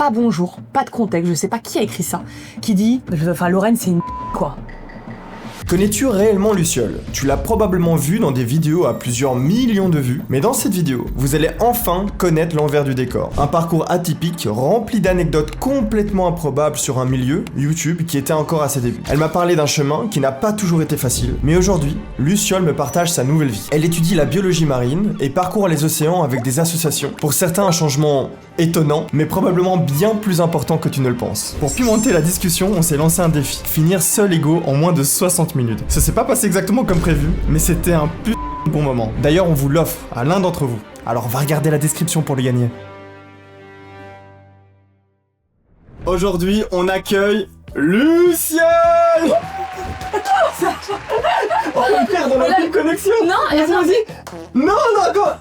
pas bonjour, pas de contexte, je sais pas qui a écrit ça, qui dit, enfin Lorraine c'est une quoi. Connais-tu réellement Luciole? Tu l'as probablement vu dans des vidéos à plusieurs millions de vues, mais dans cette vidéo, vous allez enfin connaître l'envers du décor. Un parcours atypique, rempli d'anecdotes complètement improbables sur un milieu, YouTube, qui était encore à ses débuts. Elle m'a parlé d'un chemin qui n'a pas toujours été facile, mais aujourd'hui, Luciole me partage sa nouvelle vie. Elle étudie la biologie marine et parcourt les océans avec des associations. Pour certains, un changement étonnant, mais probablement bien plus important que tu ne le penses. Pour pimenter la discussion, on s'est lancé un défi, finir seul égaux en moins de 60 minutes. Ça s'est pas passé exactement comme prévu, mais c'était un bon moment. D'ailleurs, on vous l'offre à l'un d'entre vous. Alors va regarder la description pour le gagner. Aujourd'hui, on accueille Luciole. Oh mon père, dans la petite connexion. Non, vas-y. Non, quoi.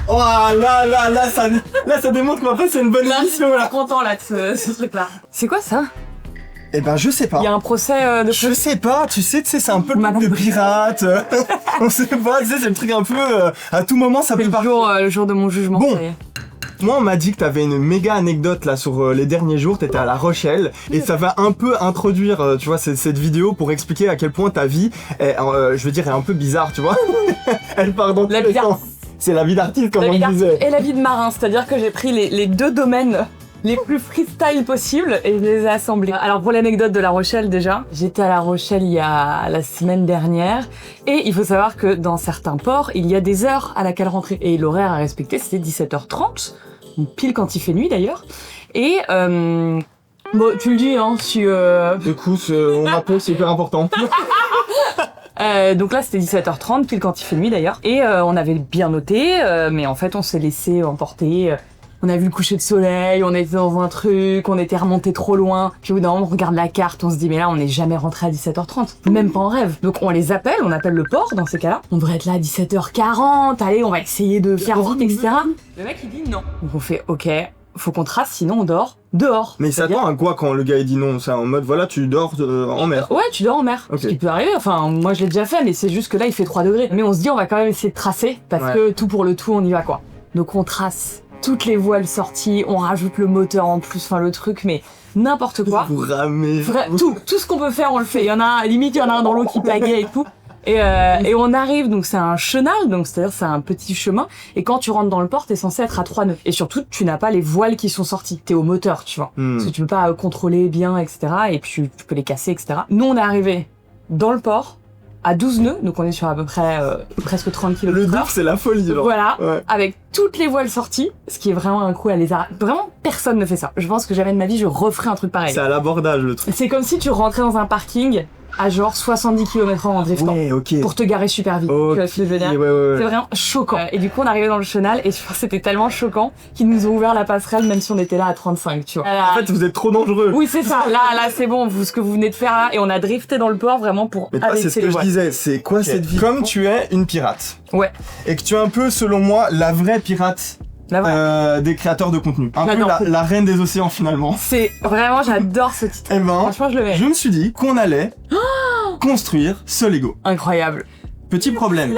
Oh là, ça démontre qu'en fait c'est une bonne émission là. Je suis content là de ce truc là. C'est quoi ça? Eh ben je sais pas. Il y a un procès de... Je sais pas, tu sais, c'est un peu le truc de pirate. On sait pas, tu sais, c'est le truc un peu... à tout moment ça peut partir. Le jour de mon jugement, bon. Ça y est. Moi on m'a dit que t'avais une méga anecdote là sur les derniers jours, t'étais à La Rochelle et ça va un peu introduire tu vois cette vidéo pour expliquer à quel point ta vie est, je veux dire, est un peu bizarre, tu vois. Elle part dans tous les sens. C'est la vie d'artiste comme on disait. Et la vie de marin, c'est-à-dire que j'ai pris les deux domaines les plus freestyle possibles et je les ai assemblés. Alors pour l'anecdote de La Rochelle déjà, j'étais à La Rochelle il y a la semaine dernière et il faut savoir que dans certains ports, il y a des heures à laquelle rentrer. Et l'horaire à respecter, c'était 17h30, donc pile quand il fait nuit d'ailleurs. Et bon, tu le dis, hein, si... Écoute, on m'appelle, c'est hyper important. Donc là c'était 17h30, pile quand il fait nuit d'ailleurs, et on avait bien noté, mais en fait on s'est laissé emporter, on a vu le coucher de soleil, on était dans un truc, on était remonté trop loin, puis au bout d'un moment on regarde la carte, on se dit mais là on n'est jamais rentré à 17h30, même pas en rêve. Donc on les appelle, on appelle le port dans ces cas-là, on devrait être là à 17h40, allez on va essayer de faire vite, etc. Le mec il dit non. Donc on fait ok, faut qu'on trace sinon on dort dehors. Mais il s'attend à quoi quand le gars il dit non? C'est en mode voilà tu dors en mer. Ouais, tu dors en mer. Okay. Ce qui peut arriver, enfin moi je l'ai déjà fait mais c'est juste que là il fait 3 degrés. Mais on se dit on va quand même essayer de tracer parce que tout pour le tout on y va quoi. Donc on trace toutes les voiles sorties, on rajoute le moteur en plus, enfin le truc mais n'importe quoi. Vous ramez. Tout ce qu'on peut faire on le fait. Il y en a limite il y en a un dans l'eau qui pagaie et tout. Et on arrive, donc c'est un chenal, donc c'est-à-dire c'est un petit chemin, et quand tu rentres dans le port, t'es censé être à 3 nœuds. Et surtout, tu n'as pas les voiles qui sont sorties, t'es au moteur, tu vois. Parce que tu peux pas contrôler bien, etc. Et puis tu peux les casser, etc. Nous, on est arrivé dans le port, à 12 nœuds, donc on est sur à peu près presque 30 km/h. Le double, c'est la folie, genre. Voilà, avec toutes les voiles sorties, ce qui est vraiment un coup à les arrêter. Vraiment, personne ne fait ça. Je pense que jamais de ma vie, je referais un truc pareil. C'est à l'abordage, le truc. C'est comme si tu rentrais dans un parking à genre 70 km/h en driftant. Ouais, ok. Pour te garer super vite. Tu vois ce que je veux dire? Ouais. C'est vraiment choquant. Et du coup, on arrivait dans le chenal et je pense que c'était tellement choquant qu'ils nous ont ouvert la passerelle même si on était là à 35, tu vois. En fait, vous êtes trop dangereux. Oui, c'est ça. Là, c'est bon. Ce que vous venez de faire là. Et on a drifté dans le port vraiment pour c'est ce que je disais. C'est quoi cette vie? Comme tu es une pirate. Ouais. Et que tu es un peu, selon moi, la vraie pirate. Des créateurs de contenu. Un peu la reine des océans finalement. C'est vraiment, j'adore ce titre. Eh ben, franchement, je le mets. Je me suis dit qu'on allait construire ce Lego. Incroyable. Petit problème.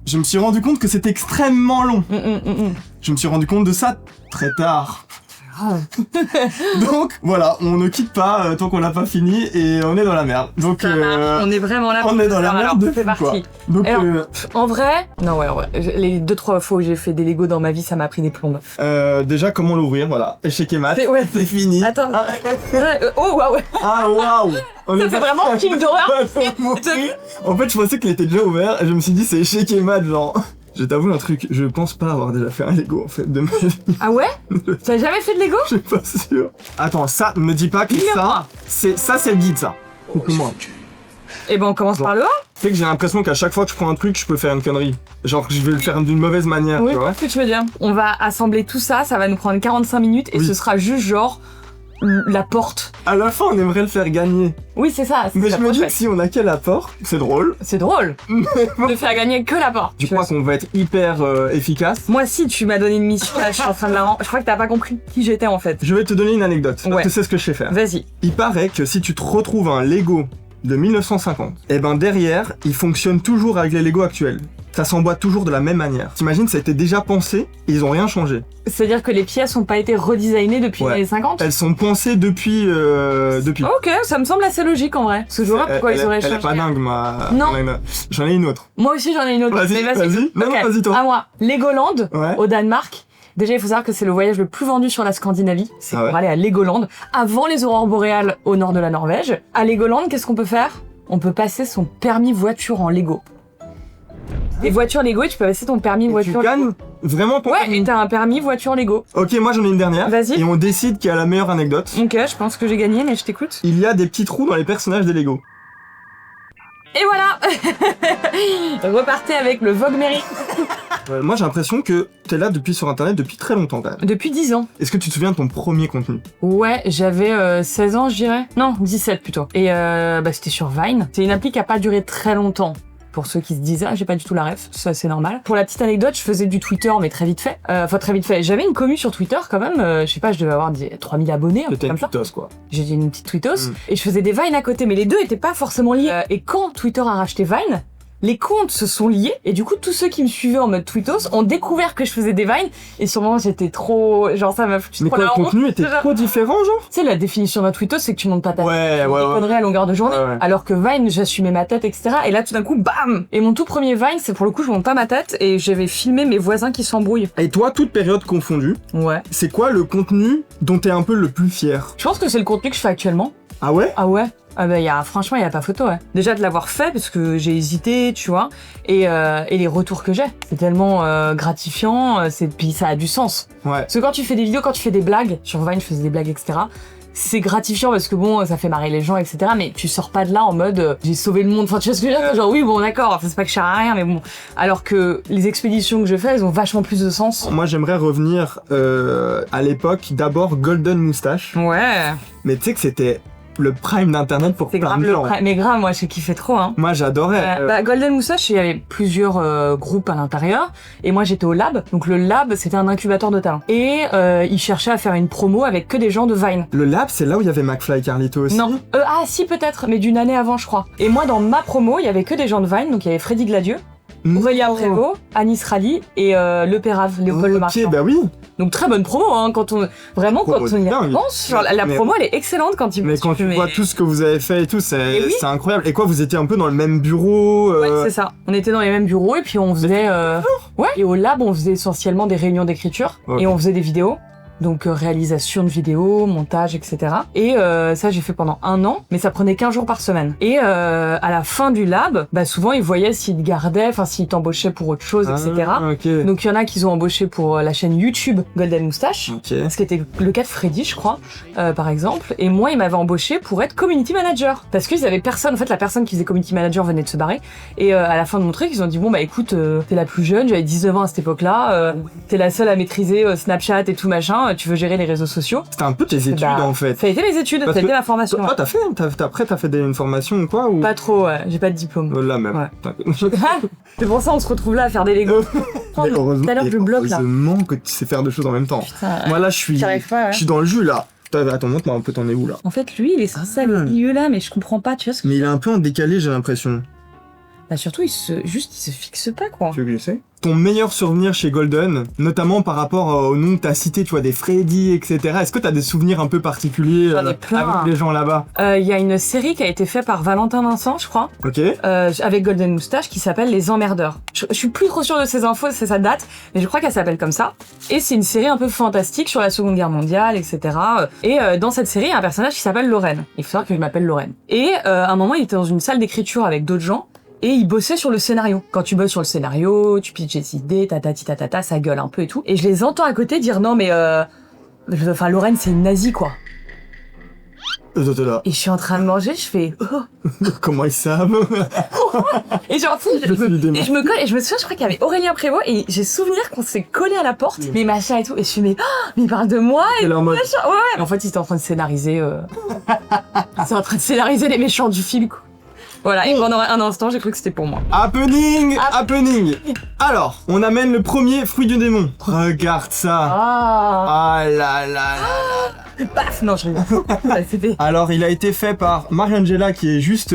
Je me suis rendu compte que c'était extrêmement long. Je me suis rendu compte de ça très tard. Donc voilà, on ne quitte pas tant qu'on l'a pas fini et on est dans la merde. Donc on est vraiment là. On est dans la merde. C'est parti. Donc alors, en vrai, non ouais, les 2-3 fois où j'ai fait des Lego dans ma vie, ça m'a pris des plombes. Déjà comment l'ouvrir, voilà. Échec et mat. C'est fini. Attends. Oh waouh. Ah waouh. Ça fait vraiment un film d'horreur. En fait, je pensais qu'il était déjà ouvert et je me suis dit c'est échec et mat genre. Je t'avoue un truc, je pense pas avoir déjà fait un Lego en fait de ma vie. Ah ouais? T'as jamais fait de Lego? Je suis pas sûr. Attends, ça, me dis pas que c'est le guide ça. Coupe-moi. Et ben on commence par le haut. Tu sais que j'ai l'impression qu'à chaque fois que je prends un truc, je peux faire une connerie. Genre que je vais le faire d'une mauvaise manière. Oui, tu vois. ce que tu veux dire. On va assembler tout ça, ça va nous prendre 45 minutes et ce sera juste genre la porte. À la fin, on aimerait le faire gagner. Oui, c'est ça. Mais je me dis que si on a que la porte, c'est drôle. C'est drôle de faire gagner que la porte. Tu crois qu'on va être hyper efficace? Moi, si tu m'as donné une mission, là, je suis en train de la rendre. Je crois que t'as pas compris qui j'étais en fait. Je vais te donner une anecdote. Ouais. Tu sais ce que je sais faire. Vas-y. Il paraît que si tu te retrouves un Lego de 1950. Et ben derrière, il fonctionne toujours avec les Lego actuels. Ça s'emboîte toujours de la même manière. T'imagines, ça a été déjà pensé et ils ont rien changé. C'est-à-dire que les pièces ont pas été redesignées depuis les années 50 ? Elles sont pensées depuis. Ok, ça me semble assez logique en vrai. Parce que je vois pas pourquoi ils auraient changé. Elle est pas dingue, Non. J'en ai une autre. Moi aussi j'en ai une autre. Vas-y. Non, Ok. vas-y toi. À moi. Legoland, Ouais. au Danemark. Déjà, il faut savoir que c'est le voyage le plus vendu sur la Scandinavie. C'est pour aller à Legoland, avant les aurores boréales au nord de la Norvège. À Legoland, qu'est-ce qu'on peut faire ? On peut passer son permis voiture en Lego. Des voitures Lego et tu peux passer ton permis voiture Tu gagnes Lego. vraiment ton Ouais, permis. et t'as un permis voiture Lego. Ok, moi j'en ai une dernière. Vas-y. Et on décide qui a la meilleure anecdote. Ok, je pense que j'ai gagné, mais je t'écoute. Il y a des petits trous dans les personnages des Lego. Et voilà. Repartez avec le Vogue Mary. Moi j'ai l'impression que t'es là sur internet depuis très longtemps quand même. Depuis 10 ans. Est-ce que tu te souviens de ton premier contenu? Ouais, j'avais 16 ans, je dirais. Non, 17 plutôt. Et c'était sur Vine. C'est une appli qui a pas duré très longtemps. Pour ceux qui se disent, j'ai pas du tout la ref, ça c'est normal. Pour la petite anecdote, je faisais du Twitter, mais très vite fait. Très vite fait. J'avais une commu sur Twitter quand même, je sais pas, je devais avoir 3000 abonnés, un truc comme ça. Tweetos, quoi. J'ai une petite tweetos, et je faisais des Vines à côté, mais les deux étaient pas forcément liés. Et quand Twitter a racheté Vine, les comptes se sont liés, et du coup, tous ceux qui me suivaient en mode tweetos ont découvert que je faisais des Vines, et sur le moment, j'étais trop... Genre, ça m'a foutu Mais trop quoi, la le honte. contenu était trop différent, genre? Tu sais, la définition d'un tweetos, c'est que tu montes pas ta tête. Ouais. Conneries à longueur de journée. Ouais. Alors que Vine, j'assumais ma tête, etc. Et là, tout d'un coup, bam! Et mon tout premier Vine, c'est pour le coup, je monte pas ma tête, et j'avais filmé mes voisins qui s'embrouillent. Et toi, toute période confondue, Ouais. c'est quoi le contenu dont t'es un peu le plus fier? Je pense que c'est le contenu que je fais actuellement. Ah ouais? Ah ouais? Ah bah franchement, il y a pas photo, ouais. Déjà de l'avoir fait, parce que j'ai hésité, tu vois, et les retours que j'ai. C'est tellement gratifiant, puis ça a du sens. Ouais. Parce que quand tu fais des vidéos, quand tu fais des blagues, sur Vine, je faisais des blagues, etc., c'est gratifiant parce que bon, ça fait marrer les gens, etc., mais tu sors pas de là en mode j'ai sauvé le monde. Enfin, tu vois ce que je veux dire? Genre, oui, bon, d'accord, c'est pas que je sers à rien, mais bon. Alors que les expéditions que je fais, elles ont vachement plus de sens. Moi, j'aimerais revenir à l'époque, d'abord Golden Moustache. Ouais. Mais tu sais que c'était le prime d'internet pour C'est plein grave de le gens. Mais grave, moi, j'ai kiffé trop, hein. Moi, j'adorais. Golden Moustache, il y avait plusieurs groupes à l'intérieur, et moi j'étais au lab. Donc le lab, c'était un incubateur de talent. Et ils cherchaient à faire une promo avec que des gens de Vine. Le lab, c'est là où il y avait McFly et Carlito aussi. Non. Si peut-être, mais d'une année avant, je crois. Et moi, dans ma promo, il y avait que des gens de Vine, donc il y avait Freddy Gladieux, Aurélien Prévost, Anis Rally et Le Pérave, Léopold Le Marchand. Ok, bah oui. Donc très bonne promo, hein, quand on y dingue. pense. Genre, la promo, elle est excellente quand tu. Mais quand tu vois tout ce que vous avez fait et tout, c'est Et oui. c'est incroyable. Et quoi, vous étiez un peu dans le même bureau Ouais, c'est ça. On était dans les mêmes bureaux et puis on faisait. Ouais. Et au lab, on faisait essentiellement des réunions d'écriture Ok. et on faisait des vidéos. Donc réalisation de vidéos, montage, etc. Et ça, j'ai fait pendant 1 an, mais ça prenait 15 jours par semaine. Et à la fin du lab, souvent ils voyaient s'ils te gardaient, enfin s'ils t'embauchaient pour autre chose, etc. Ok. Donc il y en a qui ont embauché pour la chaîne YouTube Golden Moustache. Ok. Ce qui était le cas de Freddy, je crois, par exemple. Et moi, ils m'avaient embauché pour être community manager. Parce qu'ils avaient personne. En fait, la personne qui faisait community manager venait de se barrer. Et à la fin de mon truc, ils ont dit, bon, écoute, t'es la plus jeune, j'avais 19 ans à cette époque-là, t'es la seule à maîtriser Snapchat et tout machin, tu veux gérer les réseaux sociaux. C'était un peu tes études, en fait. Ça a été mes études, Parce ça a été que ma formation. Toi, t'as fait une formation ou quoi ou... Pas trop, ouais. J'ai pas de diplôme. Là même. Ouais. C'est pour ça on se retrouve là à faire des Legos. Mais heureusement, Tout à l'heure, je bloque, là. heureusement que tu sais faire deux choses en même temps. Putain, Moi là, je suis dans le jus là. Attends, montre-moi un peu, t'en es où là? En fait, lui, il est censé aller au milieu là, mais je comprends pas, tu vois ce que... Mais il est un peu en décalé, j'ai l'impression. Surtout, il se fixe pas, quoi. Tu veux que j'essaie? Ton meilleur souvenir chez Golden, notamment par rapport au nom que t'as cité, tu vois, des Freddy, etc. Est-ce que t'as des souvenirs un peu particuliers J'en ai plein. avec les gens là-bas? Il y a une série qui a été faite par Valentin Vincent, je crois, Ok. avec Golden Moustache, qui s'appelle Les Emmerdeurs. Je suis plus trop sûre de ces infos, c'est sa date, mais je crois qu'elle s'appelle comme ça. Et c'est une série un peu fantastique sur la Seconde Guerre mondiale, etc. Et dans cette série, il y a un personnage qui s'appelle Lorraine. Il faut savoir que je m'appelle Lorraine. Et à un moment, il était dans une salle d'écriture avec d'autres gens, et il bossait sur le scénario. Quand tu bosses sur le scénario, tu pitches des idées, tatata, ça gueule un peu et tout. Et je les entends à côté dire non mais Lorraine c'est une nazie quoi. Là. Et je suis en train de manger, je fais oh. Comment ils savent? Et genre je me colle et je me souviens, je crois qu'il y avait Aurélien Prévost et j'ai souvenir qu'on s'est collé à la porte, mais machin et tout. Et je suis mais il parle de moi et leur mode. machin. Ouais. Et en fait, il était en train de scénariser c'est en train de scénariser les méchants du film quoi. Voilà, et pendant un instant, j'ai cru que c'était pour moi. Happening! Alors, on amène le premier fruit du démon. Regarde ça. Ah là là là. Paf. Non, je rigole. Ouais, c'était... Alors, il a été fait par Mariangela qui est juste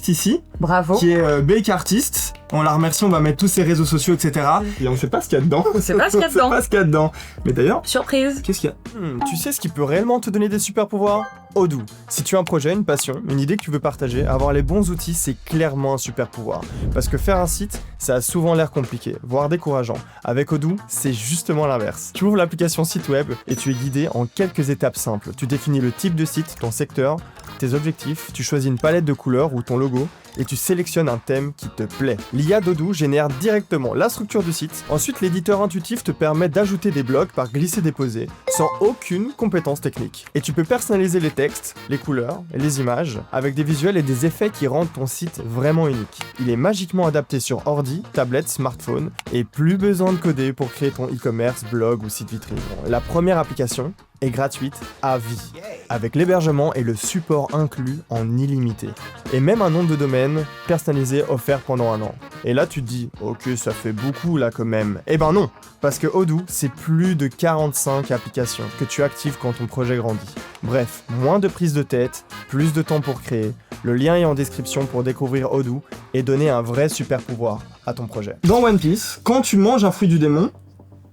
ici. Bravo. Qui est Bake Artist. On la remercie, on va mettre tous ses réseaux sociaux, etc. Et on sait pas ce qu'il y a dedans. On sait pas ce qu'il y a dedans. On sait pas ce qu'il y a dedans. Mais d'ailleurs, Surprise. qu'est-ce qu'il y a Tu sais ce qui peut réellement te donner des super pouvoirs ? Odoo. Si tu as un projet, une passion, une idée que tu veux partager, avoir les bons outils, c'est clairement un super pouvoir. Parce que faire un site, ça a souvent l'air compliqué, voire décourageant. Avec Odoo, c'est justement l'inverse. Tu ouvres l'application site web et tu es guidé en quelques étapes simples. Tu définis le type de site, ton secteur, tes objectifs, tu choisis une palette de couleurs ou ton logo, et tu sélectionnes un thème qui te plaît. L'IA d'Odoo génère directement la structure du site. Ensuite, l'éditeur intuitif te permet d'ajouter des blocs par glisser-déposer, sans aucune compétence technique. Et tu peux personnaliser les textes, les couleurs et les images, avec des visuels et des effets qui rendent ton site vraiment unique. Il est magiquement adapté sur ordi, tablette, smartphone, et plus besoin de coder pour créer ton e-commerce, blog ou site vitrine. La première application est gratuite à vie, avec l'hébergement et le support inclus en illimité. Et même un nom de domaine personnalisé offert pendant 1 an. Et là tu te dis, ok ça fait beaucoup là quand même. Eh ben non, parce que Odoo c'est plus de 45 applications que tu actives quand ton projet grandit. Bref, moins de prise de tête, plus de temps pour créer. Le lien est en description pour découvrir Odoo et donner un vrai super pouvoir à ton projet. Dans One Piece, quand tu manges un fruit du démon,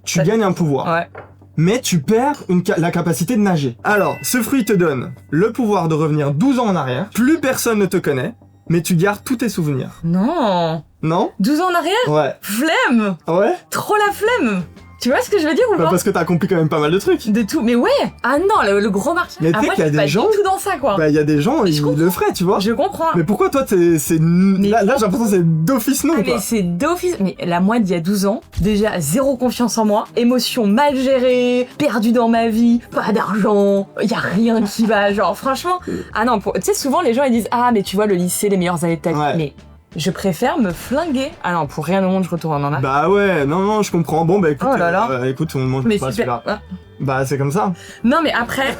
tu gagnes un pouvoir. Ouais. Mais tu perds la capacité de nager. Alors, ce fruit te donne le pouvoir de revenir 12 ans en arrière, plus personne ne te connaît, mais tu gardes tous tes souvenirs. Non. Non ? 12 ans en arrière ? Ouais. Flemme. Ouais ? Trop la flemme. Tu vois ce que je veux dire ou Bah pas ? parce que t'as accompli quand même pas mal de trucs. De tout. Mais ouais. Ah non, le gros marché. Mais tu sais Après, qu'il y a je suis des pas gens- du tout dans ça, quoi. Bah il y a des gens, Je ils comprends. le feraient, tu vois. Je comprends. Mais pourquoi toi c'est... Mais- Là j'ai l'impression que c'est d'office non Ah, quoi. mais c'est d'office. Mais la moi d'il y a 12 ans, déjà zéro confiance en moi, émotion mal gérée, perdue dans ma vie, pas d'argent, y a rien qui va. Genre franchement, ah non, tu sais souvent les gens ils disent ah mais tu vois le lycée les meilleures années de ta vie. Ouais. Mais je préfère me flinguer. Ah non, pour rien au monde je retourne en arrière. Bah ouais, non, je comprends. Bon bah écoute, Oh là là. écoute, on mange Mais pas super. celui-là. Ah. Bah c'est comme ça. Non mais après,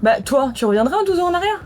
bah toi tu reviendrais en 12 ans en arrière.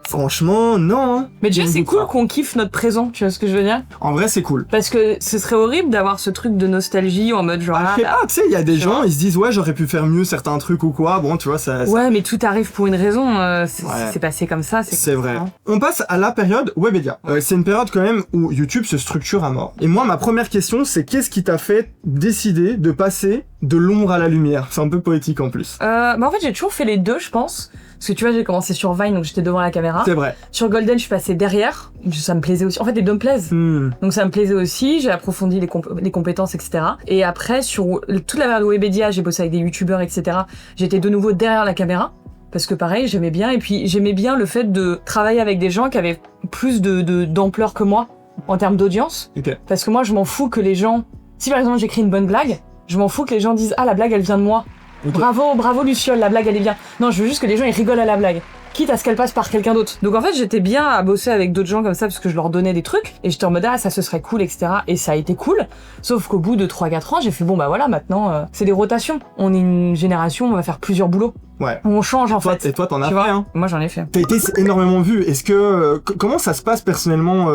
Franchement, non. Hein. Mais déjà Je ne c'est doute cool pas. qu'on kiffe notre présent, tu vois ce que je veux dire? En vrai c'est cool. Parce que ce serait horrible d'avoir ce truc de nostalgie en mode genre. Bah, ah, je sais pas, tu sais, il y a des tu gens, vois. ils se disent ouais j'aurais pu faire mieux certains trucs ou quoi, bon tu vois ça... Ouais, mais tout arrive pour une raison. Ouais. C'est passé comme ça. C'est vrai. Hein. On passe à la période Webedia. C'est une période quand même où YouTube se structure à mort. Et moi, ma première question, c'est qu'est-ce qui t'a fait décider de passer de l'ombre à la lumière ? C'est un peu poétique en plus. Bah en fait, j'ai toujours fait les deux, je pense. Parce que tu vois, j'ai commencé sur Vine, donc j'étais devant la caméra. C'est vrai. Sur Golden, je suis passée derrière. Ça me plaisait aussi. En fait, les deux me plaisent. Donc ça me plaisait aussi. J'ai approfondi les compétences, etc. Et après, sur toute la période Webedia, j'ai bossé avec des youtubeurs, etc. J'étais de nouveau derrière la caméra. Parce que pareil, j'aimais bien. Et puis, j'aimais bien le fait de travailler avec des gens qui avaient plus d'ampleur que moi en termes d'audience. Ok. Parce que moi, je m'en fous que les gens... Si par exemple, j'écris une bonne blague, je m'en fous que les gens disent « Ah, la blague, elle vient de moi. Ok. Bravo Luciole, la blague, elle est bien. » Non, je veux juste que les gens, ils rigolent à la blague. Quitte à ce qu'elle passe par quelqu'un d'autre. Donc en fait, j'étais bien à bosser avec d'autres gens comme ça parce que je leur donnais des trucs. Et j'étais en mode « Ah, ça, ce serait cool, etc. » Et ça a été cool. Sauf qu'au bout de 3-4 ans, j'ai fait « Bon, bah voilà, maintenant, c'est des rotations. On est une génération, on va faire plusieurs boulots. Ouais. On change, en fait. Et toi, t'en as Tu fait, vois hein. Moi, j'en ai fait. T'as été énormément vu. Est-ce que... comment ça se passe personnellement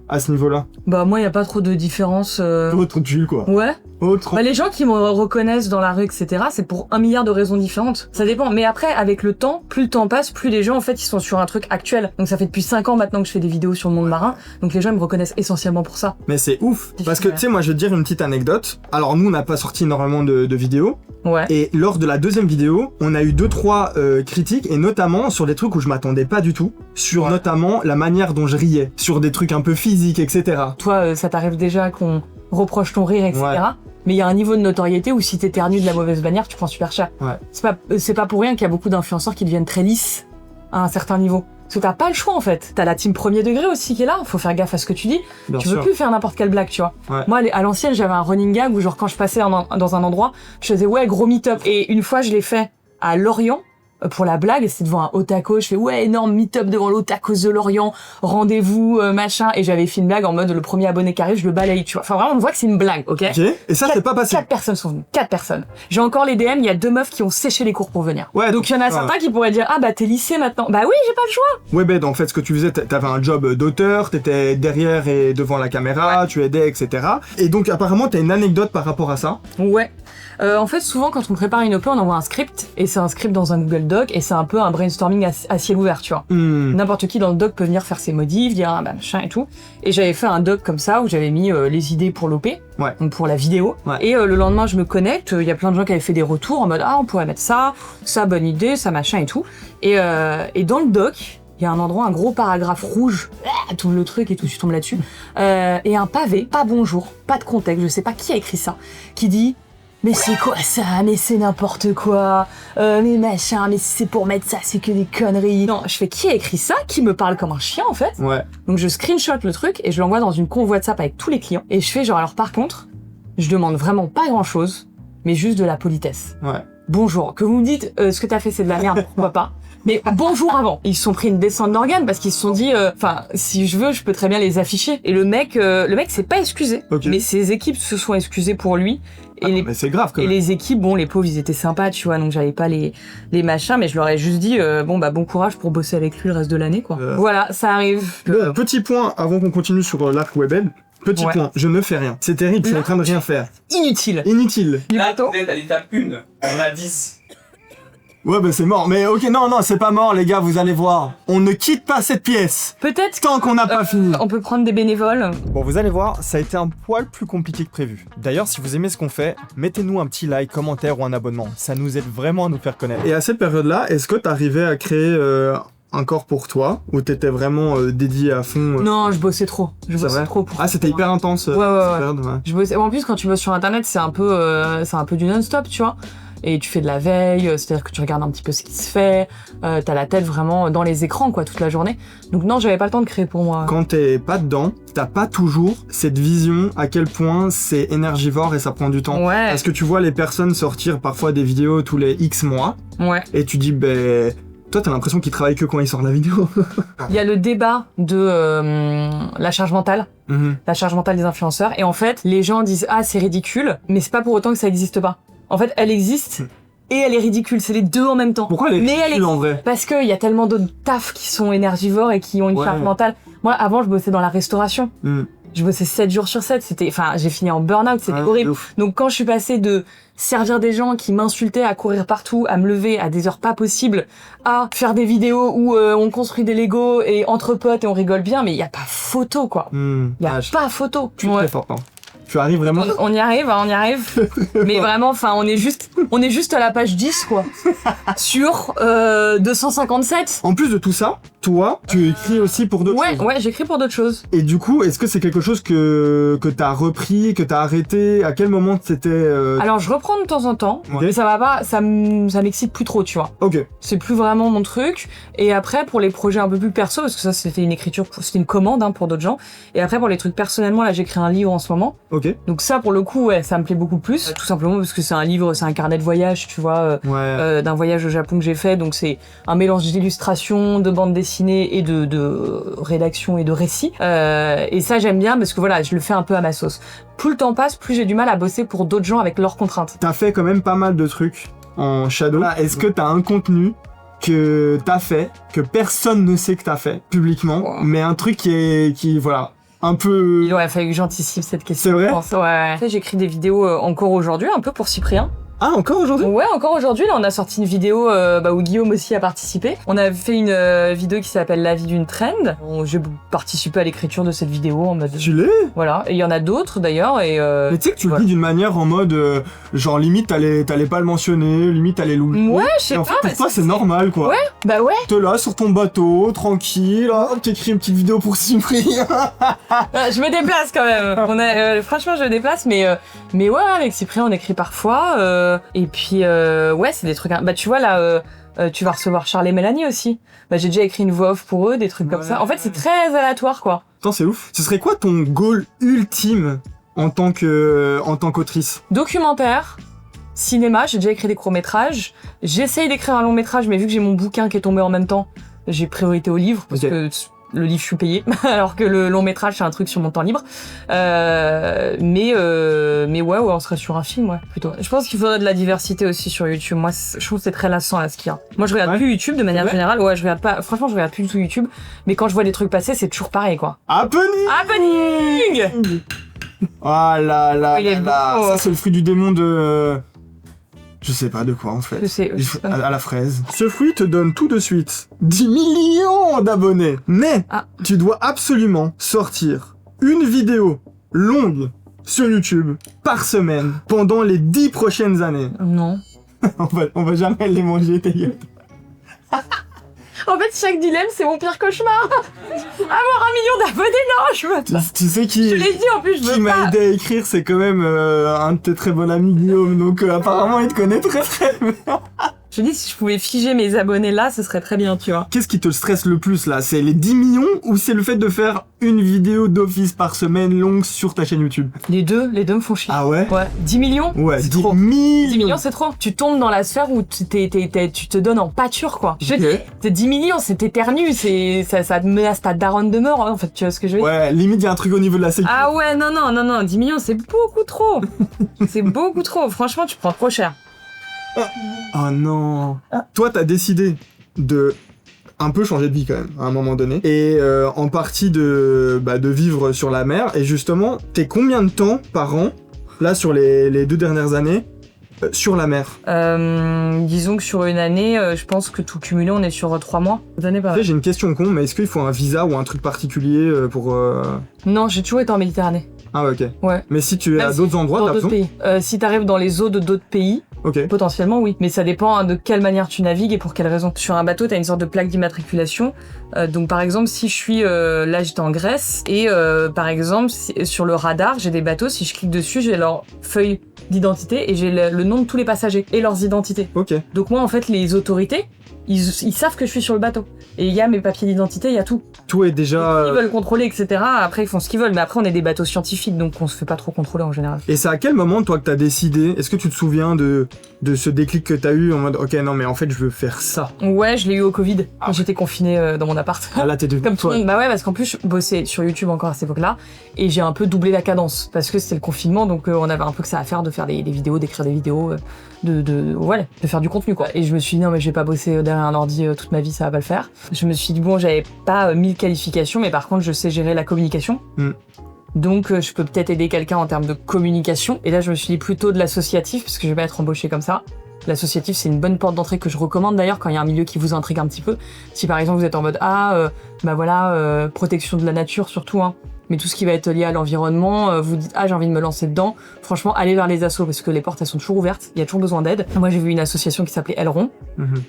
à ce niveau-là ? Bah moi, y a pas trop de différence. Autre Jules, quoi. Ouais. Autre... Bah, les gens qui me reconnaissent dans la rue, etc., c'est pour 1 milliard de raisons différentes. Ça dépend. Mais après, avec le temps, plus le temps passe, plus les gens, en fait, ils sont sur un truc actuel. Donc ça fait depuis 5 ans maintenant que je fais des vidéos sur le monde marin. Donc les gens, ils me reconnaissent essentiellement pour ça. Mais c'est ouf. Parce que, Ouais. tu sais, moi, je vais te dire une petite anecdote. Alors, nous, on n'a pas sorti énormément de vidéos. Ouais. Et lors de la deuxième vidéo, on a eu 2-3 critiques, et notamment sur des trucs où je m'attendais pas du tout. Sur Ouais. notamment la manière dont je riais. Sur des trucs un peu physiques, etc. Toi, ça t'arrive déjà qu'on reproche ton rire, etc. Ouais. Mais il y a un niveau de notoriété où si t'éternues de la mauvaise manière, tu prends super cher. Ouais. C'est pas pour rien qu'il y a beaucoup d'influenceurs qui deviennent très lisses à un certain niveau. Parce que t'as pas le choix en fait. T'as la team premier degré aussi qui est là, faut faire gaffe à ce que tu dis. Bien Tu sûr. peux plus faire n'importe quelle blague, tu vois. Ouais. Moi, à l'ancienne, j'avais un running gag où genre quand je passais dans un endroit, je faisais ouais, gros meet-up. Et une fois, je l'ai fait à Lorient, pour la blague, c'était devant un Otakos, je fais ouais, énorme meet-up devant l'Otakos de Lorient, rendez-vous, machin, et j'avais fait une blague en mode le premier abonné qui arrive, je le balaye, tu vois. Enfin vraiment, on voit que c'est une blague, ok? Et ça, c'est pas passé. 4 personnes sont venues, 4 personnes. J'ai encore les DM, il y a 2 meufs qui ont séché les cours pour venir. Ouais, donc il y en a certains qui pourraient dire, ah bah t'es lycée maintenant. Bah oui, j'ai pas le choix. Ouais, ben en fait, ce que tu faisais, t'avais un job d'auteur, t'étais derrière et devant la caméra, tu aidais, etc. Et donc apparemment, t'as une anecdote par rapport à ça. Ouais. En fait, souvent, quand on prépare une OP, on envoie un script, et c'est un script dans un Google Doc, et c'est un peu un brainstorming à ciel ouvert, tu vois. N'importe qui dans le doc peut venir faire ses modifs, dire, ah bah machin et tout. Et j'avais fait un doc comme ça, où j'avais mis les idées pour l'OP, donc pour la vidéo. Et le lendemain, je me connecte, il y a plein de gens qui avaient fait des retours en mode, ah, on pourrait mettre ça, bonne idée, ça machin et tout. Et dans le doc, il y a un endroit, un gros paragraphe rouge, tout le truc et tout, tu tombes là-dessus, et un pavé, pas bonjour, pas de contexte, je sais pas qui a écrit ça, qui dit « Mais c'est quoi ça? Mais c'est n'importe quoi, mais machin, mais si c'est pour mettre ça, c'est que des conneries. » Non, je fais « Qui a écrit ça? Qui me parle comme un chien, en fait ?» Donc je screenshot le truc et je l'envoie dans une convoi WhatsApp avec tous les clients. Et je fais genre, alors par contre, je demande vraiment pas grand-chose, mais juste de la politesse. Bonjour, que vous me dites ce que t'as fait c'est de la merde, pourquoi pas? Mais bonjour avant. Ils se sont pris une descente d'organes parce qu'ils se sont dit, enfin, si je veux, je peux très bien les afficher. Et le mec s'est pas excusé. Mais ses équipes se sont excusées pour lui. Et mais c'est grave quand même. Et les équipes, bon, les pauvres, ils étaient sympas, tu vois, donc j'avais pas les machins, mais je leur ai juste dit, bon courage pour bosser avec lui le reste de l'année, quoi. Voilà, ça arrive. Bon, petit point avant qu'on continue sur l'arc Webhead. Petit point, je ne fais rien. C'est terrible, je suis en train de rien faire. Inutile. Là, vous êtes à l'étape 1, on a 10. Ouais, bah c'est mort. Mais ok, non, c'est pas mort, les gars, vous allez voir. On ne quitte pas cette pièce. Peut-être tant qu'on n'a pas fini. On peut prendre des bénévoles. Bon, vous allez voir, ça a été un poil plus compliqué que prévu. D'ailleurs, si vous aimez ce qu'on fait, mettez-nous un petit like, commentaire ou un abonnement. Ça nous aide vraiment à nous faire connaître. Et à cette période-là, est-ce que t'arrivais à créer un corps pour toi, ou t'étais vraiment dédié à fond Non, je bossais trop. Je bossais trop pour. Ah, c'était hyper intense. Ouais. Je bossais. En plus, quand tu bosses sur Internet, c'est un peu du non-stop, tu vois. Et tu fais de la veille, c'est-à-dire que tu regardes un petit peu ce qui se fait, t'as la tête vraiment dans les écrans, quoi, toute la journée. Donc non, j'avais pas le temps de créer pour moi. Quand t'es pas dedans, t'as pas toujours cette vision à quel point c'est énergivore et ça prend du temps. Ouais. Parce que tu vois les personnes sortir parfois des vidéos tous les X mois. Ouais. Et tu dis, toi, t'as l'impression qu'ils travaillent que quand ils sortent la vidéo. Il y a le débat de la charge mentale. La charge mentale des influenceurs. Et en fait, les gens disent, ah, c'est ridicule, mais c'est pas pour autant que ça existe pas. En fait, elle existe et elle est ridicule. C'est les deux en même temps. Pourquoi elle est ridicule en vrai? Parce qu'il y a tellement d'autres tafs qui sont énergivores et qui ont une charge mentale. Moi, avant, je bossais dans la restauration. Je bossais 7 jours sur 7. J'ai fini en burn-out. C'était horrible. Donc, quand je suis passée de servir des gens qui m'insultaient à courir partout, à me lever à des heures pas possibles, à faire des vidéos où on construit des Legos et entre potes et on rigole bien, mais il y a pas photo, quoi. Il y a pas photo. Je suis très fort, hein. Tu arrives vraiment? On y arrive. Mais vraiment, enfin, on est juste à la page 10, quoi. Sur 257. En plus de tout ça, toi, tu écris aussi pour d'autres choses. Ouais, j'écris pour d'autres choses. Et du coup, est-ce que c'est quelque chose que t'as repris, que t'as arrêté? À quel moment c'était Alors, je reprends de temps en temps, mais ça va pas, ça m'excite plus trop, tu vois. Ok. C'est plus vraiment mon truc. Et après, pour les projets un peu plus perso, parce que ça, c'était une écriture, c'était une commande, hein, pour d'autres gens. Et après, pour les trucs personnellement, là, j'écris un livre en ce moment. Ok. Donc ça, pour le coup, ouais, ça me plaît beaucoup plus. Tout simplement parce que c'est un livre, c'est un carnet de voyage, tu vois, d'un voyage au Japon que j'ai fait. Donc c'est un mélange d'illustrations, de bandes dessinées et de rédaction et de récits. Et ça, j'aime bien parce que voilà, je le fais un peu à ma sauce. Plus le temps passe, plus j'ai du mal à bosser pour d'autres gens avec leurs contraintes. T'as fait quand même pas mal de trucs en shadow. Est-ce que t'as un contenu que t'as fait, que personne ne sait que t'as fait publiquement, mais un truc qui voilà, un peu... Il aurait fallu que j'anticipe cette question. C'est vrai? Je pense, ouais. J'écris des vidéos encore aujourd'hui, un peu pour Cyprien. Ah, encore aujourd'hui? Ouais, encore aujourd'hui. Là, on a sorti une vidéo où Guillaume aussi a participé. On a fait une vidéo qui s'appelle La vie d'une trend. J'ai participé à l'écriture de cette vidéo en mode... Tu l'es? Voilà. Et il y en a d'autres d'ailleurs. Et mais tu sais que tu le dis d'une manière en mode genre limite t'allais pas le mentionner, limite t'allais l'oublier. Ouais, je sais pas. En fait, pour toi c'est normal quoi. Ouais, bah ouais. T'es là sur ton bateau, tranquille, t'écris une petite vidéo pour Cyprien. Je me déplace quand même. Franchement, je me déplace, mais ouais, avec Cyprien, on écrit parfois. Et puis, ouais, c'est des trucs... Bah, tu vois, là, tu vas recevoir Charles et Mélanie aussi. Bah, j'ai déjà écrit une voix off pour eux, des trucs comme ça. En fait, c'est très aléatoire, quoi. Attends, c'est ouf. Ce serait quoi ton goal ultime en tant qu'autrice? Documentaire, cinéma, j'ai déjà écrit des courts-métrages. J'essaye d'écrire un long-métrage, mais vu que j'ai mon bouquin qui est tombé en même temps, j'ai priorité au livre, parce que le livre, je suis payée, alors que le long-métrage, c'est un truc sur mon temps libre. Mais ouais, on serait sur un film, ouais, plutôt. Je pense qu'il faudrait de la diversité aussi sur YouTube. Moi, je trouve que c'est très lassant, là, ce qu'il y a. Moi, je regarde plus YouTube, de manière générale. Ouais, je regarde pas, franchement, je regarde plus du tout YouTube. Mais quand je vois des trucs passer, c'est toujours pareil, quoi. Happening! Ah là là Il est là, beau. ça c'est le fruit du démon de... Je sais pas de quoi en fait. Je sais. À la fraise. Ce fruit te donne tout de suite 10 millions d'abonnés. Mais tu dois absolument sortir une vidéo longue sur YouTube par semaine pendant les 10 prochaines années. Non. on va jamais les manger, tes gueules. En fait, chaque dilemme, c'est mon pire cauchemar. Avoir 1 million d'abonnés, non, je veux pas. Tu sais qui... Je l'ai dit, en plus, je veux pas. Qui m'a aidé à écrire, c'est quand même un de tes très bons amis, Guillaume, donc apparemment il te connaît très très bien. Je dis, si je pouvais figer mes abonnés là, ce serait très bien, tu vois. Qu'est-ce qui te stresse le plus là? C'est les 10 millions ou c'est le fait de faire une vidéo d'office par semaine longue sur ta chaîne YouTube? Les deux me font chier. Ah ouais? Ouais. 10 millions? Ouais, c'est 10 trop. millions. 10 millions, c'est trop. Tu tombes dans la sphère où tu te donnes en pâture, quoi. Je dis, 10 millions, c'est éternue, ça te menace ta daronne de mort, hein, en fait, tu vois ce que je veux dire? Ouais, limite il y a un truc au niveau de la sécurité. Ah ouais, non, 10 millions, c'est beaucoup trop. C'est beaucoup trop. Franchement, tu prends trop cher. Oh non. Toi, t'as décidé de un peu changer de vie quand même, à un moment donné. Et en partie de vivre sur la mer. Et justement, t'es combien de temps par an, là, sur les 2 dernières années, sur la mer? Disons que sur une année, je pense que tout cumulé, on est sur 3 mois. Cette année, pas. J'ai une question con, mais est-ce qu'il faut un visa ou un truc particulier pour... Non, j'ai toujours été en Méditerranée. Ah ok. Ouais. Mais si tu es Même à d'autres endroits, dans t'as d'autres besoin? pays. Si t'arrives dans les eaux de d'autres pays, Ok. potentiellement oui. Mais ça dépend de quelle manière tu navigues et pour quelle raison. Sur un bateau, t'as une sorte de plaque d'immatriculation. Donc par exemple, si je suis... là, j'étais en Grèce. Et par exemple, sur le radar, j'ai des bateaux. Si je clique dessus, j'ai leur feuille d'identité et j'ai le nom de tous les passagers et leurs identités. Ok. Donc moi, en fait, les autorités, ils savent que je suis sur le bateau. Et il y a mes papiers d'identité, il y a tout. Tout est déjà... Ils veulent contrôler, etc. Après, ils font ce qu'ils veulent. Mais après, on est des bateaux scientifiques, donc on se fait pas trop contrôler en général. Et c'est à quel moment, toi, que t'as décidé? Est-ce que tu te souviens de ce déclic que t'as eu en mode, ok, non, mais en fait, je veux faire ça? Ouais, je l'ai eu au Covid, quand j'étais confinée dans mon appart. Ah là, t'es devenu... Comme tout le monde. Bah ouais, parce qu'en plus, je bossais sur YouTube encore à cette époque-là, et j'ai un peu doublé la cadence, parce que c'était le confinement, donc on avait un peu que ça à faire de faire des vidéos, d'écrire des vidéos, de faire du contenu, quoi. Et je me suis dit, non, mais je vais pas bosser derrière un ordi toute ma vie, ça va pas le faire. Je me suis dit, bon, j'avais pas 1000 qualifications, mais par contre, je sais gérer la communication. Donc, je peux peut-être aider quelqu'un en termes de communication. Et là, je me suis dit plutôt de l'associatif, parce que je vais pas être embauchée comme ça. L'associatif, c'est une bonne porte d'entrée que je recommande d'ailleurs quand il y a un milieu qui vous intrigue un petit peu. Si par exemple vous êtes en mode protection de la nature surtout, hein. Mais tout ce qui va être lié à l'environnement, vous dites j'ai envie de me lancer dedans. Franchement, allez vers les assos parce que les portes elles sont toujours ouvertes. Il y a toujours besoin d'aide. Moi j'ai vu une association qui s'appelait Aileron,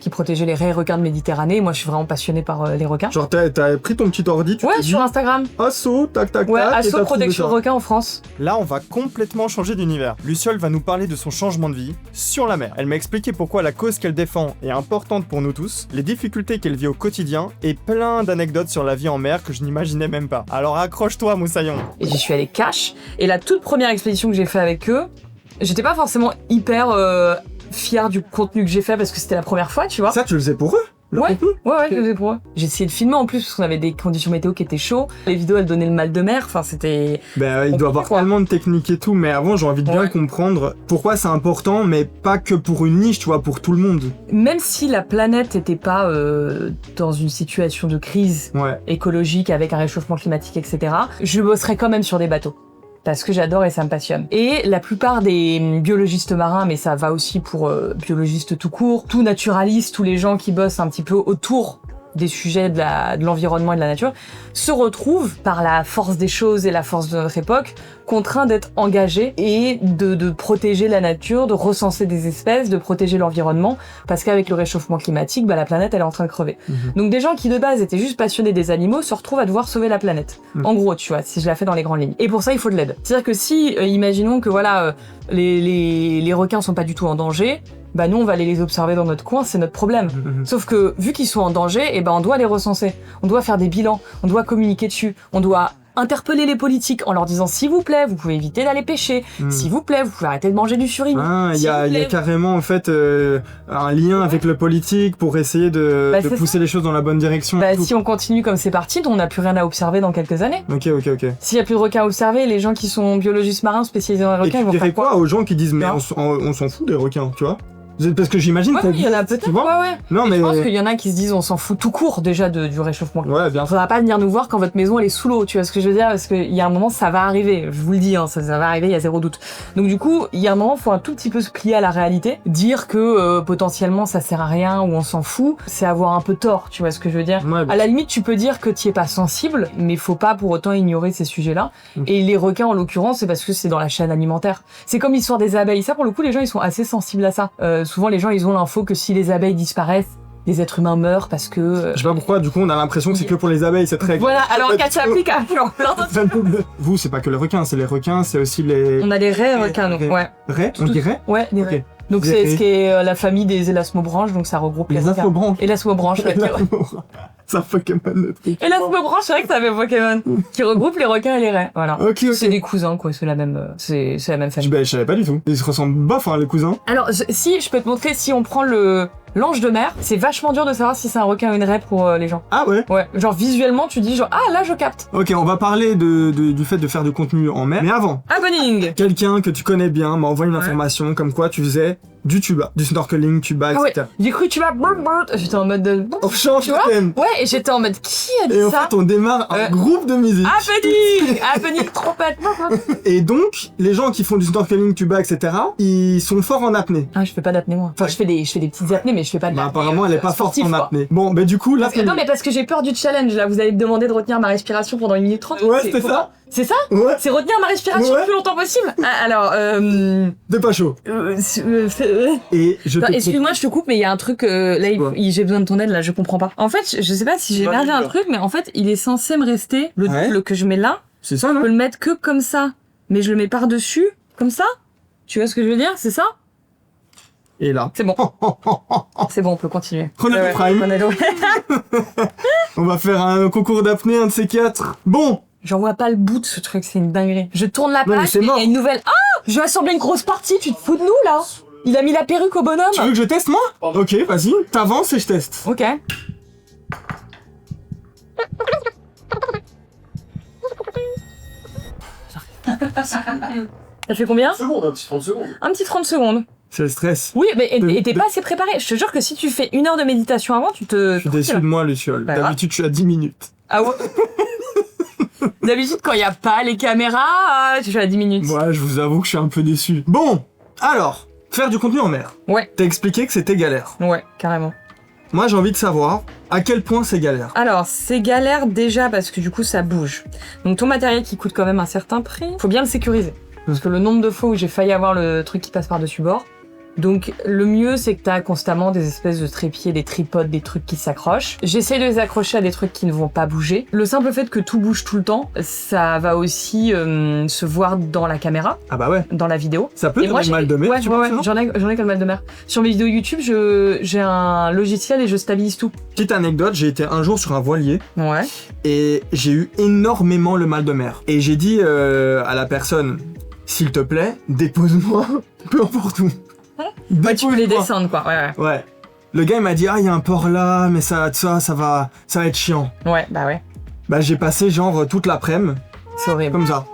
qui protégeait les raies et requins de Méditerranée. Moi je suis vraiment passionnée par les requins. Genre t'as pris ton petit ordi, tu Ouais, t'es sur dit, Instagram. Asso, tac tac Ouais, tac. et asso t'as trouvé protection ça. requins en France. Là, on va complètement changer d'univers. Luciole va nous parler de son changement de vie sur la mer. Elle m'a expliqué pourquoi la cause qu'elle défend est importante pour nous tous, les difficultés qu'elle vit au quotidien et plein d'anecdotes sur la vie en mer que je n'imaginais même pas. Alors accroche-toi, moussaillon. Et j'y suis allée cash. Et la toute première expédition que j'ai fait avec eux, j'étais pas forcément hyper fière du contenu que j'ai fait parce que c'était la première fois, tu vois. Ça, tu le faisais pour eux? Ouais, je le faisais pour eux. J'ai essayé de filmer en plus parce qu'on avait des conditions météo qui étaient chaudes. Les vidéos, elles donnaient le mal de mer. Enfin, c'était... Ben, il doit avoir tellement de techniques et tout, mais avant, j'ai envie de bien comprendre pourquoi c'est important, mais pas que pour une niche, tu vois, pour tout le monde. Même si la planète était pas dans une situation de crise écologique avec un réchauffement climatique, etc., je bosserais quand même sur des bateaux. Parce que j'adore et ça me passionne. Et la plupart des biologistes marins, mais ça va aussi pour biologistes tout court, tout naturalistes, tous les gens qui bossent un petit peu autour des sujets de l'environnement et de la nature, se retrouvent, par la force des choses et la force de notre époque, contraints d'être engagés et de protéger la nature, de recenser des espèces, de protéger l'environnement, parce qu'avec le réchauffement climatique, la planète, elle est en train de crever. Donc des gens qui, de base, étaient juste passionnés des animaux, se retrouvent à devoir sauver la planète. En gros, tu vois, si je la fais dans les grandes lignes. Et pour ça, il faut de l'aide. C'est-à-dire que si, imaginons que les requins sont pas du tout en danger, nous on va aller les observer dans notre coin, c'est notre problème. Sauf que vu qu'ils sont en danger, on doit les recenser, on doit faire des bilans, on doit communiquer dessus, on doit interpeller les politiques en leur disant s'il vous plaît, vous pouvez éviter d'aller pêcher, s'il vous plaît, vous pouvez arrêter de manger du surimi. Il y a carrément en fait un lien avec le politique pour essayer de pousser les choses dans la bonne direction. Si on continue comme c'est parti, on n'a plus rien à observer dans quelques années. Ok. S'il y a plus de requins à observer, les gens qui sont biologistes marins spécialisés dans les requins, ils vont faire quoi aux gens qui disent mais on s'en fout des requins, tu vois? Parce que j'imagine il y en a peut-être, Non, mais je pense qu'il y en a qui se disent on s'en fout tout court déjà du réchauffement. Ouais, bien. Faudra pas venir nous voir quand votre maison elle est sous l'eau, tu vois ce que je veux dire, parce qu'il y a un moment ça va arriver, je vous le dis, ça va arriver, il y a zéro doute. Donc du coup, il y a un moment faut un tout petit peu se plier à la réalité, dire que potentiellement ça sert à rien ou on s'en fout, c'est avoir un peu tort, tu vois ce que je veux dire. Ouais, à la limite, tu peux dire que tu es pas sensible, mais faut pas pour autant ignorer ces sujets-là. Et les requins en l'occurrence, c'est parce que c'est dans la chaîne alimentaire. C'est comme l'histoire des abeilles, ça pour le coup les gens ils sont assez sensibles à ça. Souvent les gens ils ont l'info que si les abeilles disparaissent, les êtres humains meurent parce que... Je sais pas pourquoi, du coup on a l'impression que c'est que pour les abeilles, c'est très... Voilà, alors qu'elle s'applique à... Vous, c'est pas que les requins, c'est les requins, c'est aussi les... On a les raies requins, donc, ouais. Raies? On dirait? Ouais, des raies. Donc c'est ce qui est la famille des élasmobranches, donc ça regroupe les élasmobranches. Élasmobranches, ouais. C'est un Pokémon. Élasmobranche, c'est vrai que ça fait Pokémon. Qui regroupe les requins et les raies, voilà. Ok. C'est des cousins, quoi, c'est la même famille. Je savais pas du tout. Ils se ressemblent bof, hein, les cousins. Alors, si, je peux te montrer, si on prend l'ange de mer, c'est vachement dur de savoir si c'est un requin ou une raie pour les gens. Ah ouais? Ouais, genre visuellement, tu dis genre, ah là je capte. Ok, on va parler du fait de faire du contenu en mer. Mais avant, Happening. quelqu'un que tu connais bien m'a envoyé une information comme quoi tu faisais du tuba, du snorkeling, tuba, etc. Ouais. J'ai cru tuba, j'étais en mode de... On change tu vois? thème. Ouais, et j'étais en mode, qui a dit Et ça? en fait, on démarre un groupe de musique. Happening, trompette. Et donc, les gens qui font du snorkeling, tuba, etc., ils sont forts en apnée. Ah, je fais pas d'apnée, moi. Enfin, je fais des petites apnées, mais je fais pas de l'apnée. Apparemment, elle est pas forte en quoi. apnée. Bon, du coup, là... Non, mais parce que j'ai peur du challenge, là. Vous allez me demander de retenir ma respiration pendant 1 minute 30. Ouais, c'était ça. C'est ça? Ouais. C'est retenir ma respiration le plus longtemps possible? Ah, alors, T'es pas chaud. Et je te... Excuse-moi, je te coupe, mais il y a un truc, là, j'ai besoin de ton aide, là, je comprends pas. En fait, je sais pas si j'ai merdé un truc, mais en fait, il est censé me rester, le double que je mets là. C'est ça, non? Je peux le mettre que comme ça. Mais je le mets par-dessus, comme ça. Tu vois ce que je veux dire? C'est ça? Et là. C'est bon. C'est bon, on peut continuer. Chrono Prime. On va faire un concours d'apnée, un de ces 4. Bon. J'en vois pas le bout de ce truc, c'est une dinguerie. Je tourne la page, et il y a une nouvelle... Ah! Je vais assembler une grosse partie, tu te fous de nous, là? Il a mis la perruque au bonhomme. Tu veux que je teste, moi? Ok, vas-y. T'avances et je teste. Ok. Ça fait combien? Un petit 30 secondes. Un petit 30 secondes. C'est le stress. Oui, mais et t'es pas assez préparé. Je te jure que si tu fais 1 heure de méditation avant, tu te... Je suis déçu de moi, Luciole. D'habitude, je suis à 10 minutes. Ah ouais? D'habitude, quand il y a pas les caméras, je suis à 10 minutes. Ouais, je vous avoue que je suis un peu déçu. Bon, alors, faire du contenu en mer. Ouais. T'as expliqué que c'était galère. Ouais, carrément. Moi, j'ai envie de savoir à quel point c'est galère. Alors, c'est galère déjà parce que du coup, ça bouge. Donc, ton matériel qui coûte quand même un certain prix, faut bien le sécuriser. Parce que le nombre de fois où j'ai failli avoir le truc qui passe par-dessus bord. Donc, le mieux, c'est que t'as constamment des espèces de trépieds, des tripodes, des trucs qui s'accrochent. J'essaie de les accrocher à des trucs qui ne vont pas bouger. Le simple fait que tout bouge tout le temps, ça va aussi se voir dans la caméra. Ah bah ouais. Dans la vidéo. Ça peut donner mal de mer. Ouais, j'en ai comme mal de mer. Sur mes vidéos YouTube, j'ai un logiciel et je stabilise tout. Petite anecdote, j'ai été un jour sur un voilier. Ouais. Et j'ai eu énormément le mal de mer. Et j'ai dit à la personne, s'il te plaît, dépose-moi, peu importe où. Ouais, tu peux les descendre, quoi. Ouais. Le gars, il m'a dit, ah, il y a un port là, mais ça va être chiant. Ouais, bah ouais. Bah, j'ai passé genre toute l'après-midi. C'est horrible. Comme ça.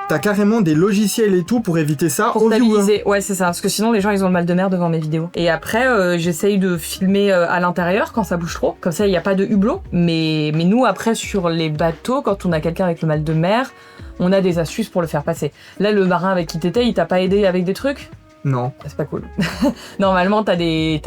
T'as carrément des logiciels et tout pour éviter ça. Pour stabiliser, ouais, c'est ça. Parce que sinon, les gens, ils ont le mal de mer devant mes vidéos. Et après, j'essaye de filmer à l'intérieur quand ça bouge trop. Comme ça, il n'y a pas de hublot. Mais nous, après, sur les bateaux, quand on a quelqu'un avec le mal de mer, on a des astuces pour le faire passer. Là, le marin avec qui t'étais, il t'a pas aidé avec des trucs? Non. C'est pas cool. Normalement, t'as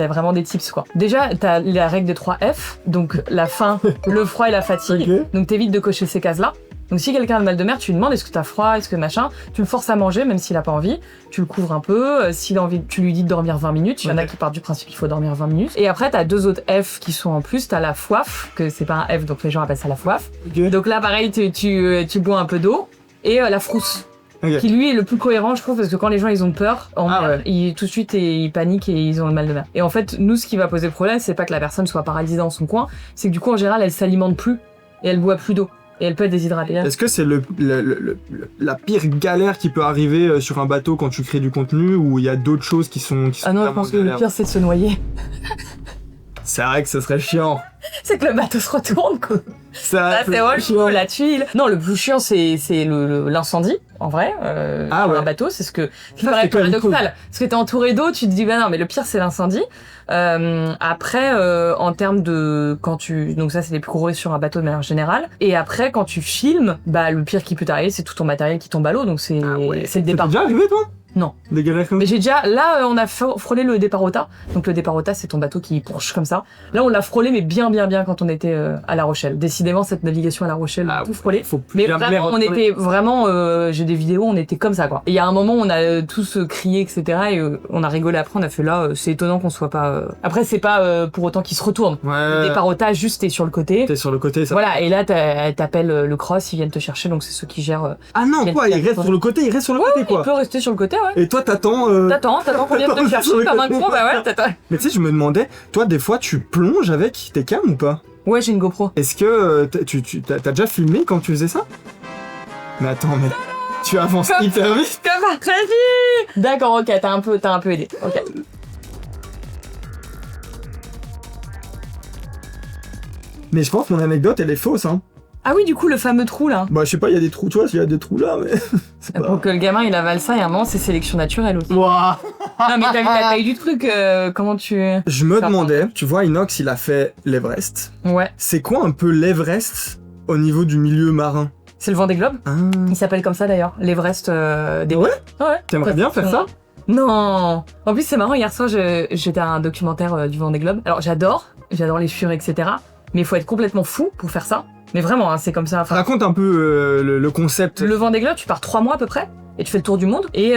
vraiment des tips, quoi. Déjà, t'as la règle des 3 F. Donc, la faim, le froid et la fatigue. Okay. Donc, t'évites de cocher ces cases-là. Donc, si quelqu'un a le mal de mer, tu lui demandes est-ce que t'as froid, est-ce que machin. Tu le forces à manger, même s'il a pas envie. Tu le couvres un peu. S'il a envie, tu lui dis de dormir 20 minutes. Il y en a qui partent du principe qu'il faut dormir 20 minutes. Et après, t'as 2 autres F qui sont en plus. T'as la foif, que c'est pas un F, donc les gens appellent ça la foif. Okay. Donc là, pareil, tu bois un peu d'eau. Et la frousse. Okay. Qui lui est le plus cohérent, je trouve, parce que quand les gens ils ont peur, tout de suite ils paniquent et ils ont le mal de mer. Et en fait, nous, ce qui va poser problème, c'est pas que la personne soit paralysée dans son coin, c'est que du coup, en général, elle s'alimente plus et elle boit plus d'eau. Et elle peut être déshydratée. Est-ce que c'est la pire galère qui peut arriver sur un bateau quand tu crées du contenu ou il y a d'autres choses qui sont Ah non, je pense que le pire c'est de se noyer. C'est vrai que ce serait chiant. C'est que le bateau se retourne quoi. Ça, c'est relou, la tuile. Non, le plus chiant c'est l'incendie en vrai. Sur un bateau, c'est ce que c'est paraît paradoxal. Parce que t'es entouré d'eau, tu te dis bah non mais le pire c'est l'incendie. Après en termes de donc ça c'est les plus gros risques sur un bateau de manière générale. Et après quand tu filmes, bah le pire qui peut t'arriver c'est tout ton matériel qui tombe à l'eau donc c'est le départ. T'es déjà arrivé toi? Non. Des galères comme ça? Mais j'ai déjà, là, on a frôlé le départ au tas. Donc le départ au tas, c'est ton bateau qui penche comme ça. Là, on l'a frôlé, mais bien quand on était à La Rochelle. Décidément, cette navigation à La Rochelle, tout frôlé. Mais vraiment, on était vraiment, j'ai des vidéos, on était comme ça, quoi. Et il y a un moment, on a tous crié, etc. Et on a rigolé après, on a fait là, c'est étonnant qu'on soit pas... Après, c'est pas pour autant qu'il se retourne. Ouais. Le départ au tas, juste t'es sur le côté. T'es sur le côté, ça. Voilà, et là, t'appelles le cross, ils viennent te chercher, donc c'est ceux qui gèrent... Ah non, quoi, il reste sur le côté, quoi. Il peut rester sur le côté, ouais. Et toi, t'attends qu'on vienne te chercher comme un con, bah ouais, t'attends. Mais tu sais, je me demandais, toi, des fois, tu plonges avec tes cams ou pas? Ouais, j'ai une GoPro. Est-ce que t'as déjà filmé quand tu faisais ça? Mais attends, mais tu avances hyper vite. Comme très vite. D'accord, ok, t'as un peu aidé. Ok. Mais je pense que mon anecdote, elle est fausse, hein. Ah oui, du coup, le fameux trou là. Bah, je sais pas, il y a des trous, tu vois, s'il y a des trous là, mais. Pour que le gamin il avale ça, il y a un moment, c'est sélection naturelle aussi. Wouah. Non, mais t'as vu la taille du truc, comment tu. Je me demandais, tu vois, Inox, il a fait l'Everest. Ouais. C'est quoi un peu l'Everest au niveau du milieu marin? C'est le Vendée Globe. Ah. Il s'appelle comme ça d'ailleurs, l'Everest des. Ouais? Ouais. T'aimerais bien faire ça? Non. En plus, c'est marrant, hier soir, j'étais à un documentaire du Vendée Globe. Alors, j'adore les furets, etc. Mais il faut être complètement fou pour faire ça. Mais vraiment, hein, c'est comme ça. Raconte un peu le concept. Le Vendée Globe, tu pars 3 mois à peu près. Et tu fais le tour du monde. Et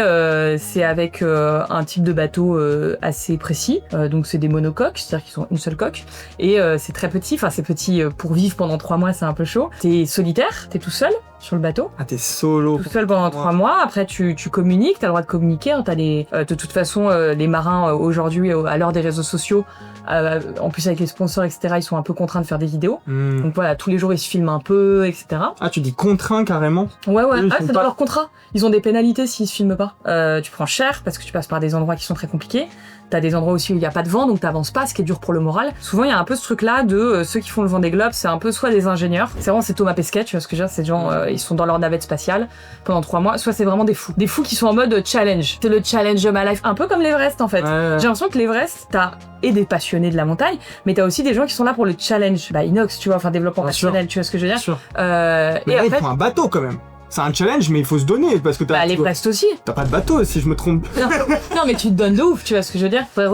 c'est avec un type de bateau assez précis. Donc c'est des monocoques, c'est-à-dire qu'ils ont une seule coque. Et c'est très petit. Enfin, c'est petit pour vivre pendant 3 mois, c'est un peu chaud. T'es solitaire, t'es tout seul sur le bateau. Ah, t'es solo. Tout seul pendant 3 mois. Après, tu communiques, t'as le droit de communiquer. Hein, de toute façon, les marins aujourd'hui, à l'heure des réseaux sociaux, en plus avec les sponsors, etc., ils sont un peu contraints de faire des vidéos. Donc voilà, tous les jours, ils se filment un peu, etc. Ah, tu dis contraint carrément? Ouais. C'est dans leur contrat. Ils ont des pénalités s'ils se filment pas. Tu prends cher parce que tu passes par des endroits qui sont très compliqués. T'as des endroits aussi où il y a pas de vent, donc t'avances pas, ce qui est dur pour le moral. Souvent, il y a un peu ce truc-là de ceux qui font le Vendée Globe, c'est un peu soit des ingénieurs, c'est Thomas Pesquet, tu vois ce que je veux dire, c'est des gens, ils sont dans leur navette spatiale pendant 3 mois, soit c'est vraiment des fous qui sont en mode challenge. C'est le challenge de ma life, un peu comme l'Everest en fait. Ouais. J'ai l'impression que l'Everest, t'as des passionnés de la montagne, mais t'as aussi des gens qui sont là pour le challenge. Bah Inox, tu vois, enfin développement personnel, tu vois ce que je veux dire. Sûr. Et là, il faut un bateau quand même. C'est un challenge, mais il faut se donner parce que t'as. Bah, l'Everest aussi. T'as pas de bateau, si je me trompe. Non, mais tu te donnes de ouf, tu vois ce que je veux dire. Faudrait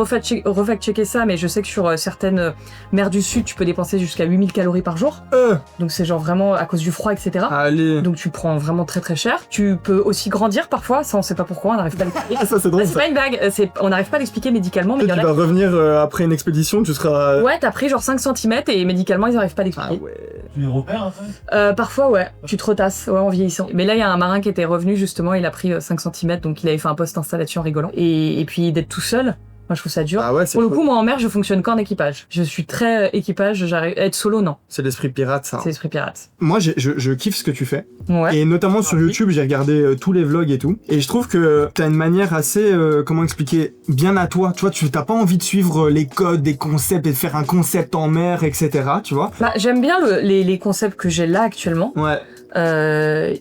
refact-checker ça, mais je sais que sur certaines mers du Sud, tu peux dépenser jusqu'à 8000 calories par jour. Donc c'est genre vraiment à cause du froid, etc. Allez. Donc tu prends vraiment très très cher. Tu peux aussi grandir parfois, ça on sait pas pourquoi, on n'arrive pas à l'expliquer. Ça c'est drôle. C'est pas une blague, on n'arrive pas à l'expliquer médicalement, mais il y en a. Tu vas revenir après une expédition, tu seras. Ouais, t'as pris genre 5 cm et médicalement ils arrivent pas à l'expliquer. Ah ouais. Tu les repères en fait? Parfois ouais, tu te retasses, ouais, en vieillissant. Mais là il y a un marin qui était revenu justement, il a pris 5 cm, donc il avait fait un post Insta là-dessus en rigolant. Et puis d'être tout seul, moi je trouve ça dur. Ah ouais, pour le coup, moi en mer, je fonctionne qu'en équipage. Je suis très équipage, j'arrive être solo, non. C'est l'esprit pirate, ça. C'est l'esprit pirate. Moi, je kiffe ce que tu fais. Ouais. Et notamment sur YouTube, j'ai regardé tous les vlogs et tout. Et je trouve que t'as une manière assez, comment expliquer, bien à toi. Tu vois, tu t'as pas envie de suivre les codes, des concepts et de faire un concept en mer, etc. Tu vois. Bah, j'aime bien les concepts que j'ai là actuellement. Ouais.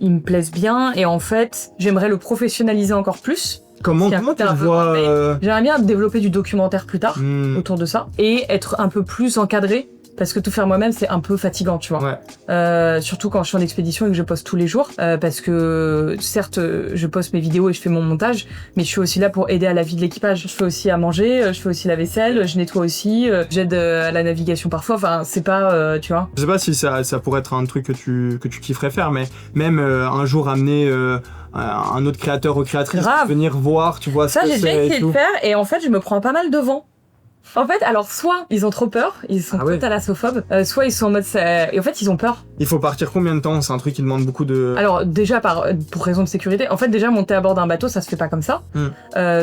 Ils me plaisent bien et en fait, j'aimerais le professionnaliser encore plus. Comment tu vois J'aimerais bien développer du documentaire plus tard autour de ça et être un peu plus encadré. Parce que tout faire moi-même, c'est un peu fatigant, tu vois. Ouais. Surtout quand je suis en expédition et que je poste tous les jours. Parce que, certes, je poste mes vidéos et je fais mon montage, mais je suis aussi là pour aider à la vie de l'équipage. Je fais aussi à manger, je fais aussi la vaisselle, je nettoie aussi, j'aide à la navigation parfois. Enfin, c'est pas, tu vois. Je sais pas si ça pourrait être un truc que tu kifferais faire, mais même un jour amener un autre créateur ou créatrice venir voir, tu vois. Ça, j'ai déjà essayé de faire et en fait, je me prends pas mal devant. En fait, alors soit ils ont trop peur, ils sont tout thalassophobes, soit ils sont en mode et en fait ils ont peur. Il faut partir combien de temps? C'est un truc qui demande beaucoup de... Alors déjà pour raison de sécurité, en fait déjà monter à bord d'un bateau ça se fait pas comme ça.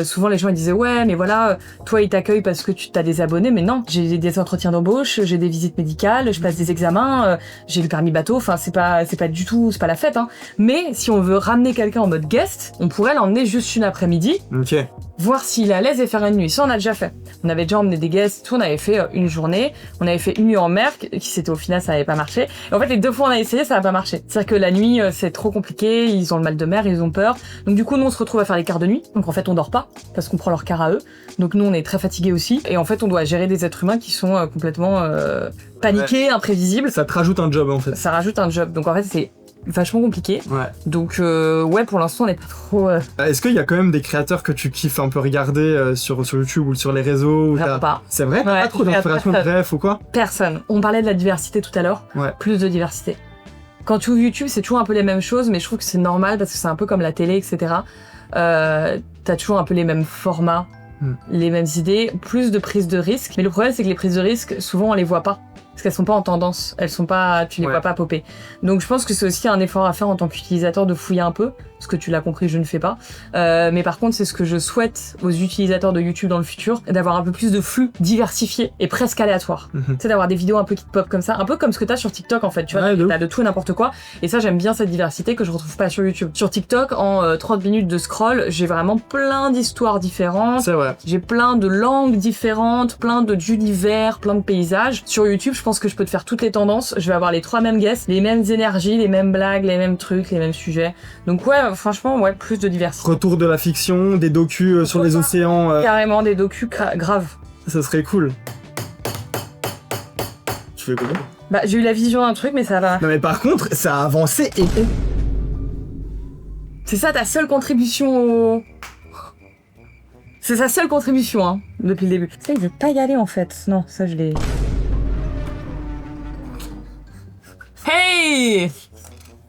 Souvent les gens ils disaient ouais mais voilà toi ils t'accueillent parce que tu as des abonnés, mais non, j'ai des entretiens d'embauche, j'ai des visites médicales, je passe des examens, j'ai le permis bateau, enfin c'est pas du tout, c'est pas la fête hein. Mais si on veut ramener quelqu'un en mode guest, on pourrait l'emmener juste une après-midi. Ok. Voir s'il est à l'aise et faire une nuit. Ça, on a déjà fait. On avait déjà emmené des guests, tout. On avait fait une journée. On avait fait une nuit en mer, qui c'était au final, ça avait pas marché. Et en fait, les 2 fois on a essayé, ça a pas marché. C'est-à-dire que la nuit, c'est trop compliqué. Ils ont le mal de mer, ils ont peur. Donc du coup, nous, on se retrouve à faire les quarts de nuit. Donc en fait, on dort pas parce qu'on prend leur quart à eux. Donc nous, on est très fatigués aussi. Et en fait, on doit gérer des êtres humains qui sont complètement paniqués, imprévisibles. Ça te rajoute un job en fait. Ça rajoute un job. Donc en fait, c'est vachement compliqué. Ouais. Donc ouais, pour l'instant, on n'est pas trop... Est-ce qu'il y a quand même des créateurs que tu kiffes un peu regarder sur YouTube ou sur les réseaux? Vraiment pas. C'est vrai? Ouais, Pas trop d'inspiration de bref ou quoi? Personne. On parlait de la diversité tout à l'heure. Ouais. Plus de diversité. Quand tu ouvres YouTube, c'est toujours un peu les mêmes choses, mais je trouve que c'est normal parce que c'est un peu comme la télé, etc. T'as toujours un peu les mêmes formats, les mêmes idées, plus de prises de risques. Mais le problème, c'est que les prises de risques, souvent, on les voit pas. Parce qu'elles sont pas en tendance, tu les vois pas popper. Donc je pense que c'est aussi un effort à faire en tant qu'utilisateur de fouiller un peu, parce que tu l'as compris, je ne fais pas. Mais par contre, c'est ce que je souhaite aux utilisateurs de YouTube dans le futur, d'avoir un peu plus de flux diversifié et presque aléatoire. Tu sais, d'avoir des vidéos un peu qui te pop comme ça, un peu comme ce que t'as sur TikTok en fait, tu vois, t'as de tout et n'importe quoi. Et ça, j'aime bien cette diversité que je retrouve pas sur YouTube. Sur TikTok, en 30 minutes de scroll, j'ai vraiment plein d'histoires différentes. C'est vrai. J'ai plein de langues différentes, plein d'univers, plein de paysages. Sur YouTube, je pense que je peux te faire toutes les tendances. Je vais avoir les 3 mêmes guests, les mêmes énergies, les mêmes blagues, les mêmes trucs, les mêmes sujets. Donc ouais, franchement, ouais, plus de diversité. Retour de la fiction, des docus sur les océans. Carrément des docus graves. Ça serait cool. Tu fais quoi? Bah, j'ai eu la vision d'un truc, mais ça va. Non mais par contre, ça a avancé et... C'est ça ta seule contribution au... C'est sa seule contribution, hein, depuis le début. Ça, il veut pas y aller, en fait. Non, ça, je l'ai... Hey!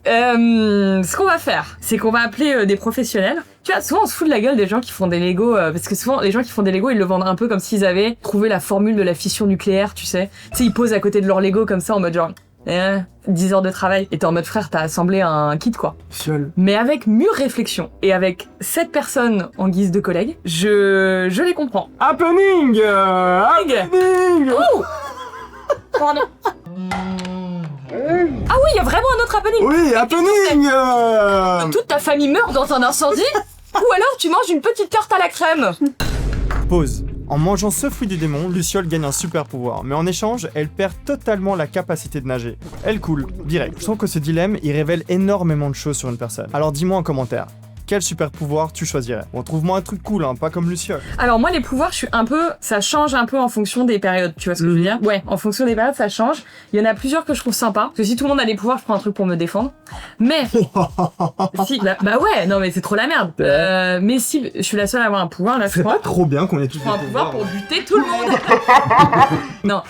Ce qu'on va faire, c'est qu'on va appeler des professionnels. Tu vois, souvent on se fout de la gueule des gens qui font des Lego, parce que souvent les gens qui font des Lego, ils le vendent un peu comme s'ils avaient trouvé la formule de la fission nucléaire, tu sais. Tu sais, ils posent à côté de leur Lego comme ça en mode genre, 10 heures de travail. Et t'es en mode frère, t'as assemblé un kit quoi. Fiole. Mais avec mûre réflexion et avec 7 personnes en guise de collègues, je les comprends. Happening! Happening! Oh pardon. Ah oui, il y a vraiment un autre happening. Oui, happening! Toute ta famille meurt dans un incendie. Ou alors tu manges une petite tarte à la crème. Pause. En mangeant ce fruit du démon, Luciole gagne un super pouvoir, mais en échange, elle perd totalement la capacité de nager. Elle coule, direct. Je trouve que ce dilemme, il révèle énormément de choses sur une personne. Alors dis-moi en commentaire, quel super pouvoir tu choisirais? Bon, trouve-moi un truc cool, hein, pas comme Luciole. Alors moi les pouvoirs, je suis un peu, ça change un peu en fonction des périodes, tu vois ce que je veux dire? Ouais, en fonction des périodes ça change. Il y en a plusieurs que je trouve sympas, parce que si tout le monde a des pouvoirs, je prends un truc pour me défendre. Mais si, bah ouais, non mais c'est trop la merde. Mais si je suis la seule à avoir un pouvoir là, je C'est crois. pas trop bien qu'on ait tous Je des prends un pouvoir pour buter tout le monde. Non,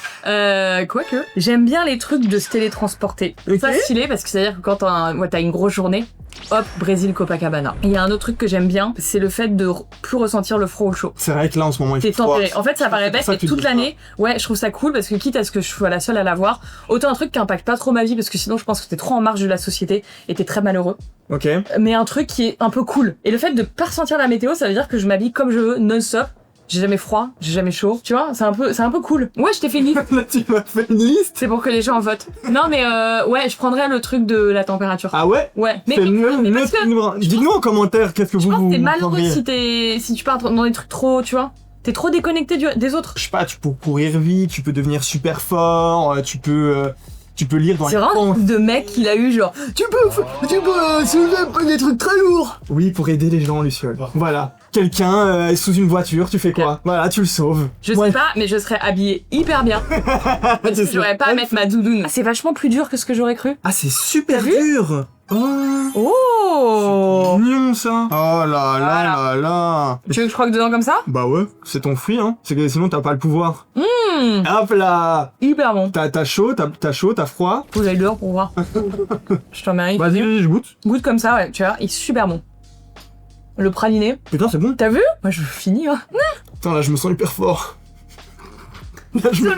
quoique. J'aime bien les trucs de se télétransporter. Ok. Ça stylé parce que c'est-à-dire que quand t'as une grosse journée, hop, Brésil, Copacabana. Et il y a un autre truc que j'aime bien, c'est le fait de plus ressentir le froid ou le chaud. C'est vrai que là en ce moment il T'es fait froid. tempéré. En fait, ça paraît bête, ça mais que tu toute dis l'année, ouais, je trouve ça cool parce que quitte à ce que je sois la seule à l'avoir, autant un truc qui impacte pas trop ma vie parce que sinon je pense que t'es trop en marge de la société et t'es très malheureux. Ok. Mais un truc qui est un peu cool. Et le fait de pas ressentir la météo, ça veut dire que je m'habille comme je veux, non-stop. J'ai jamais froid, j'ai jamais chaud. Tu vois, c'est un peu cool. Ouais, je t'ai fait une liste. Là tu m'as fait une liste. C'est pour que les gens votent. Non, mais ouais, je prendrais le truc de la température. Ah ouais? Ouais. Mais parce que Dites-nous en commentaire qu'est-ce que je vous pense que t'es malheureux prendriez. si tu pars dans des trucs trop, tu vois. T'es trop déconnecté des autres. Je sais pas, tu peux courir vite, tu peux devenir super fort, tu peux lire dans C'est les vraiment un truc de mec qu'il a eu genre tu peux soulever des trucs très lourds. Oui, pour aider les gens, Luciole. Voilà. Quelqu'un est sous une voiture, tu fais quoi? Voilà, tu le sauves. Je sais pas, mais je serais habillée hyper bien. Parce que j'aurais pas à mettre ma doudoune. C'est vachement plus dur que ce que j'aurais cru. Ah, c'est super T'as vu dur. Oh, Oh. c'est mignon ça. Oh là là là là. Tu veux que je croque dedans comme ça? Bah ouais, c'est ton fruit, hein. C'est que sinon t'as pas le pouvoir. Hop là. Hyper bon. T'as chaud, t'as froid. Faut que j'aille dehors pour voir. Je t'en mérite. Vas-y, je goûte. Goûte comme ça, ouais, tu vois, il est super bon. Le praliné. Putain, c'est bon. T'as vu? Moi je finis, hein. Putain, là, je me sens hyper fort. Là, je me...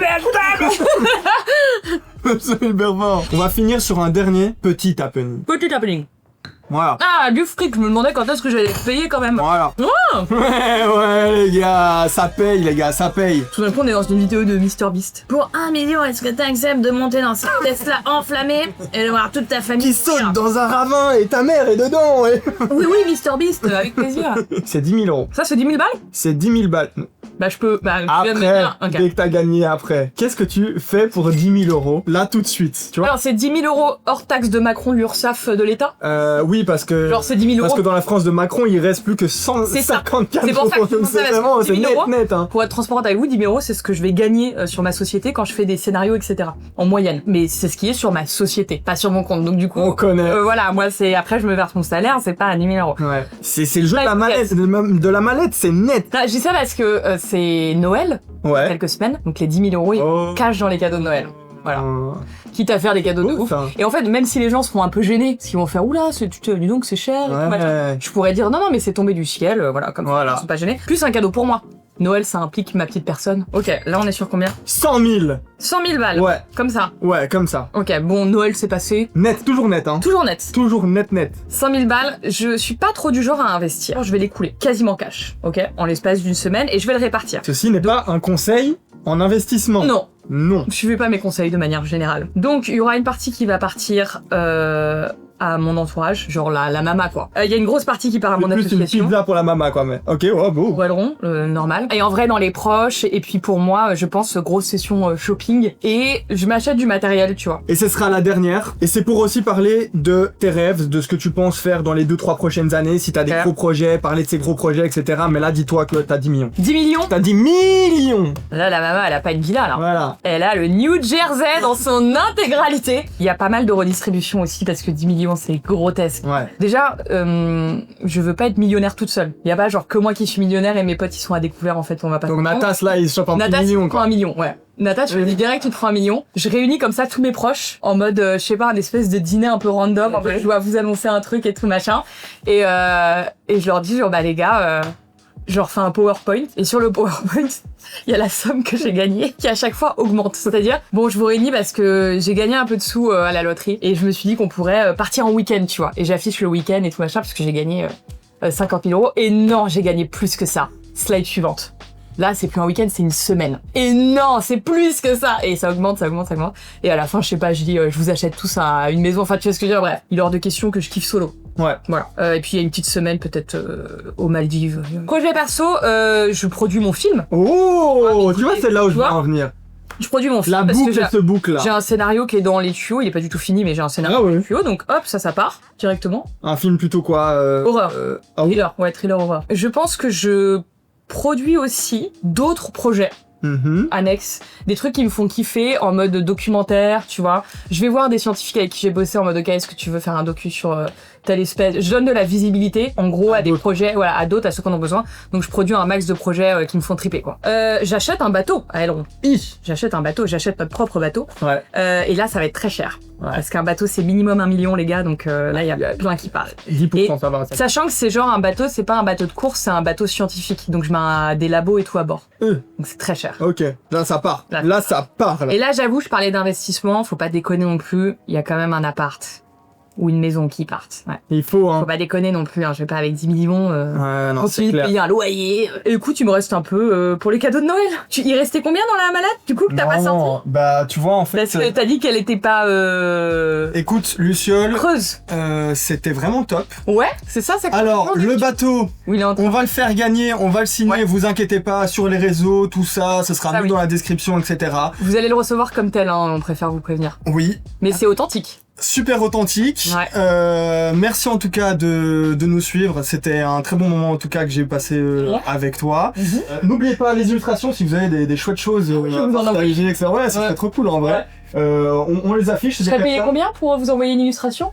C'est hyper fort. On va finir sur un dernier petit happening. Petit happening. Voilà. Ah, du fric, je me demandais quand est-ce que j'allais payer quand même. Voilà. Oh Ouais, les gars, ça paye, les gars, ça paye. Tout d'un coup, on est dans une vidéo de MrBeast. Pour 1 million, est-ce que t'acceptes de monter dans cette Tesla enflammée et de voir toute ta famille Qui saute dans un ravin et ta mère est dedans, ouais. Oui, oui, MrBeast, avec plaisir. C'est 10 000 euros. Ça, c'est 10 000 balles? C'est 10 000 balles. Bah, je peux. Bah, je viens de me Après, dire, ok. dès que t'as gagné après, qu'est-ce que tu fais pour 10 000 euros là tout de suite, tu vois? Alors, c'est 10 000 euros hors taxe de Macron, l'URSSAF de l'État? Oui, parce que... Genre, c'est 10 000 euros. Parce que dans la France de Macron, il reste plus que C'est ça. 154 C'est pour ça que je euros. pensais à C'est la vraiment, 10 c'est 000 euros. net, hein. Pour être transparente avec vous, 10 000 euros, c'est ce que je vais gagner sur ma société quand je fais des scénarios, etc. En moyenne. Mais c'est ce qui est sur ma société, pas sur mon compte. Donc, du coup. On connaît. Voilà, moi, c'est. Après, je me verse mon salaire, c'est pas à 10 000 euros. Ouais. C'est le jeu de la Ouais, mallette, de la mallette, c'est net. Ah, je dis ça parce que c'est Noël, Ouais. quelques semaines, donc les 10 000 euros, ils Oh. cachent dans les cadeaux de Noël. Voilà. Quitte à faire des cadeaux de ouf. Enfin. Et en fait, même si les gens seront un peu gênés, parce qu'ils vont faire oula, dis donc c'est cher, et tout, machin. Ouais. Je pourrais dire non, non, mais c'est tombé du ciel, voilà, comme Voilà. ça, ils sont pas gênés. Plus un cadeau pour moi. Noël, ça implique ma petite personne. Ok, là on est sur combien? 100 000. 100 000 balles. Ouais. Comme ça. Ouais, comme ça. Ok, bon, Noël c'est passé. Net, toujours net, hein. Toujours net. Toujours net, net. 100 000 balles, je suis pas trop du genre à investir. Je vais les couler, quasiment cash, ok, en l'espace d'une semaine, et je vais le répartir. Ceci n'est pas un conseil en investissement. Non, Non. je suivez pas mes conseils de manière générale. Donc, il y aura une partie qui va partir à mon entourage, genre la mama, quoi. Il y a une grosse partie qui part à mon C'est plus une association. pizza pour la mama, quoi, mais. Ok, ouais, beau. Poileron, normal. Et en vrai, dans les proches, et puis pour moi, je pense, grosse session shopping. Et je m'achète du matériel, tu vois. Et ce sera la dernière. Et c'est pour aussi parler de tes rêves, de ce que tu penses faire dans les 2-3 prochaines années, si t'as des Ok. gros projets, parler de ces gros projets, etc. Mais là, dis-toi que t'as 10 millions. 10 millions. T'as 10 millions. Là, la maman, elle a pas une villa, là. Voilà. Elle a le New Jersey dans son intégralité. Il y a pas mal de redistribution aussi, parce que 10 millions, c'est grotesque. Ouais. Déjà, je veux pas être millionnaire toute seule. Il y a pas genre que moi qui suis millionnaire et mes potes ils sont à découvert, en fait, on va pas. Donc Natas, là, il chope un Natas, petit tu million, te prends quoi. un million, ouais. Natas, je me dis direct, tu te prends 1 million. Je réunis comme ça tous mes proches en mode, je sais pas, un espèce de dîner un peu random. En fait, je dois vous annoncer un truc et tout machin. Et je leur dis, genre, bah les gars, je leur fais un PowerPoint. Et sur le PowerPoint, il y a la somme que j'ai gagnée qui à chaque fois augmente. C'est-à-dire, bon, je vous réunis parce que j'ai gagné un peu de sous à la loterie. Et je me suis dit qu'on pourrait partir en week-end, tu vois. Et j'affiche le week-end et tout machin parce que j'ai gagné 50 000 euros. Et non, j'ai gagné plus que ça. Slide suivante. Là, c'est plus un week-end, c'est une semaine. Et non, c'est plus que ça. Et ça augmente, ça augmente, ça augmente. Et à la fin, je sais pas, je dis, je vous achète tous une maison. Enfin, tu vois ce que je veux dire. Bref, il est hors de question que je kiffe solo. Ouais. Voilà. Et puis, il y a une petite semaine, peut-être, aux Maldives. Projet perso, je produis mon film. Oh, tu vois, c'est là où je Tu veux vois en venir. Je produis mon film La parce que boucle se boucle, là. j'ai un scénario qui est dans les tuyaux. Il est pas du tout fini, mais j'ai un scénario Ah dans ouais. les tuyaux. Donc, hop, ça part directement. Un film plutôt quoi Horreur. Ah oui. Thriller. Ouais, thriller horreur. Je pense que je produis aussi d'autres projets Mhm. annexes, des trucs qui me font kiffer en mode documentaire, tu vois. Je vais voir des scientifiques avec qui j'ai bossé en mode ok, est-ce que tu veux faire un docu sur telle espèce. Je donne de la visibilité, en gros, à des d'autres. projets, voilà, à d'autres, à ceux qui en ont besoin. Donc je produis un max de projets qui me font triper, quoi. J'achète un bateau à Aileron. J'achète un bateau, j'achète notre propre bateau. Ouais. Et là, ça va être très cher. Ouais. Parce qu'un bateau, c'est minimum 1 million, les gars, donc là, il y a plein qui parlent. 10%, ça va. Ça. Sachant que c'est genre un bateau, c'est pas un bateau de course, c'est un bateau scientifique. Donc je mets des labos et tout à bord. Donc c'est très cher. Ok, là ça part. Là. Là ça part. Là. Et là, j'avoue, je parlais d'investissement, faut pas déconner non plus. Il y a quand même un appart ou une maison qui partent. Ouais. Il faut, hein. Faut pas déconner non plus, hein. Je vais pas avec 10 millions. Ouais, non, c'est Continuer de clair. payer un loyer. Et du coup, tu me restes un peu pour les cadeaux de Noël. Il restait combien dans la malade, du coup, que t'as pas sorti? Bah, tu vois, en fait. Parce que t'as dit qu'elle était pas Écoute, Luciole, creuse. c'était vraiment top. Ouais, c'est ça, c'est Alors, le bateau, Oui, il est en train. on va le faire gagner, on va le signer, Ouais. vous inquiétez pas, sur les réseaux, tout ça, ce sera Ça, mis oui. dans la description, etc. Vous allez le recevoir comme tel, hein, on préfère vous prévenir. Oui, Mais c'est authentique. super authentique. Ouais. Merci en tout cas de nous suivre. C'était un très bon moment en tout cas que j'ai eu passé Ouais. avec toi. Mhm. N'oubliez pas les illustrations si vous avez des chouettes choses je vous en à envoie. partager, etc. Ouais, ça Ouais. serait trop cool en vrai. On les affiche. Je serais payé combien pour vous envoyer une illustration?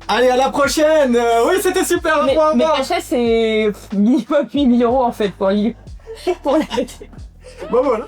Allez, à la prochaine. Oui, c'était super. Mais au revoir. cachet, c'est minimum 8 000 € en fait pour l'arrêter. Bon voilà.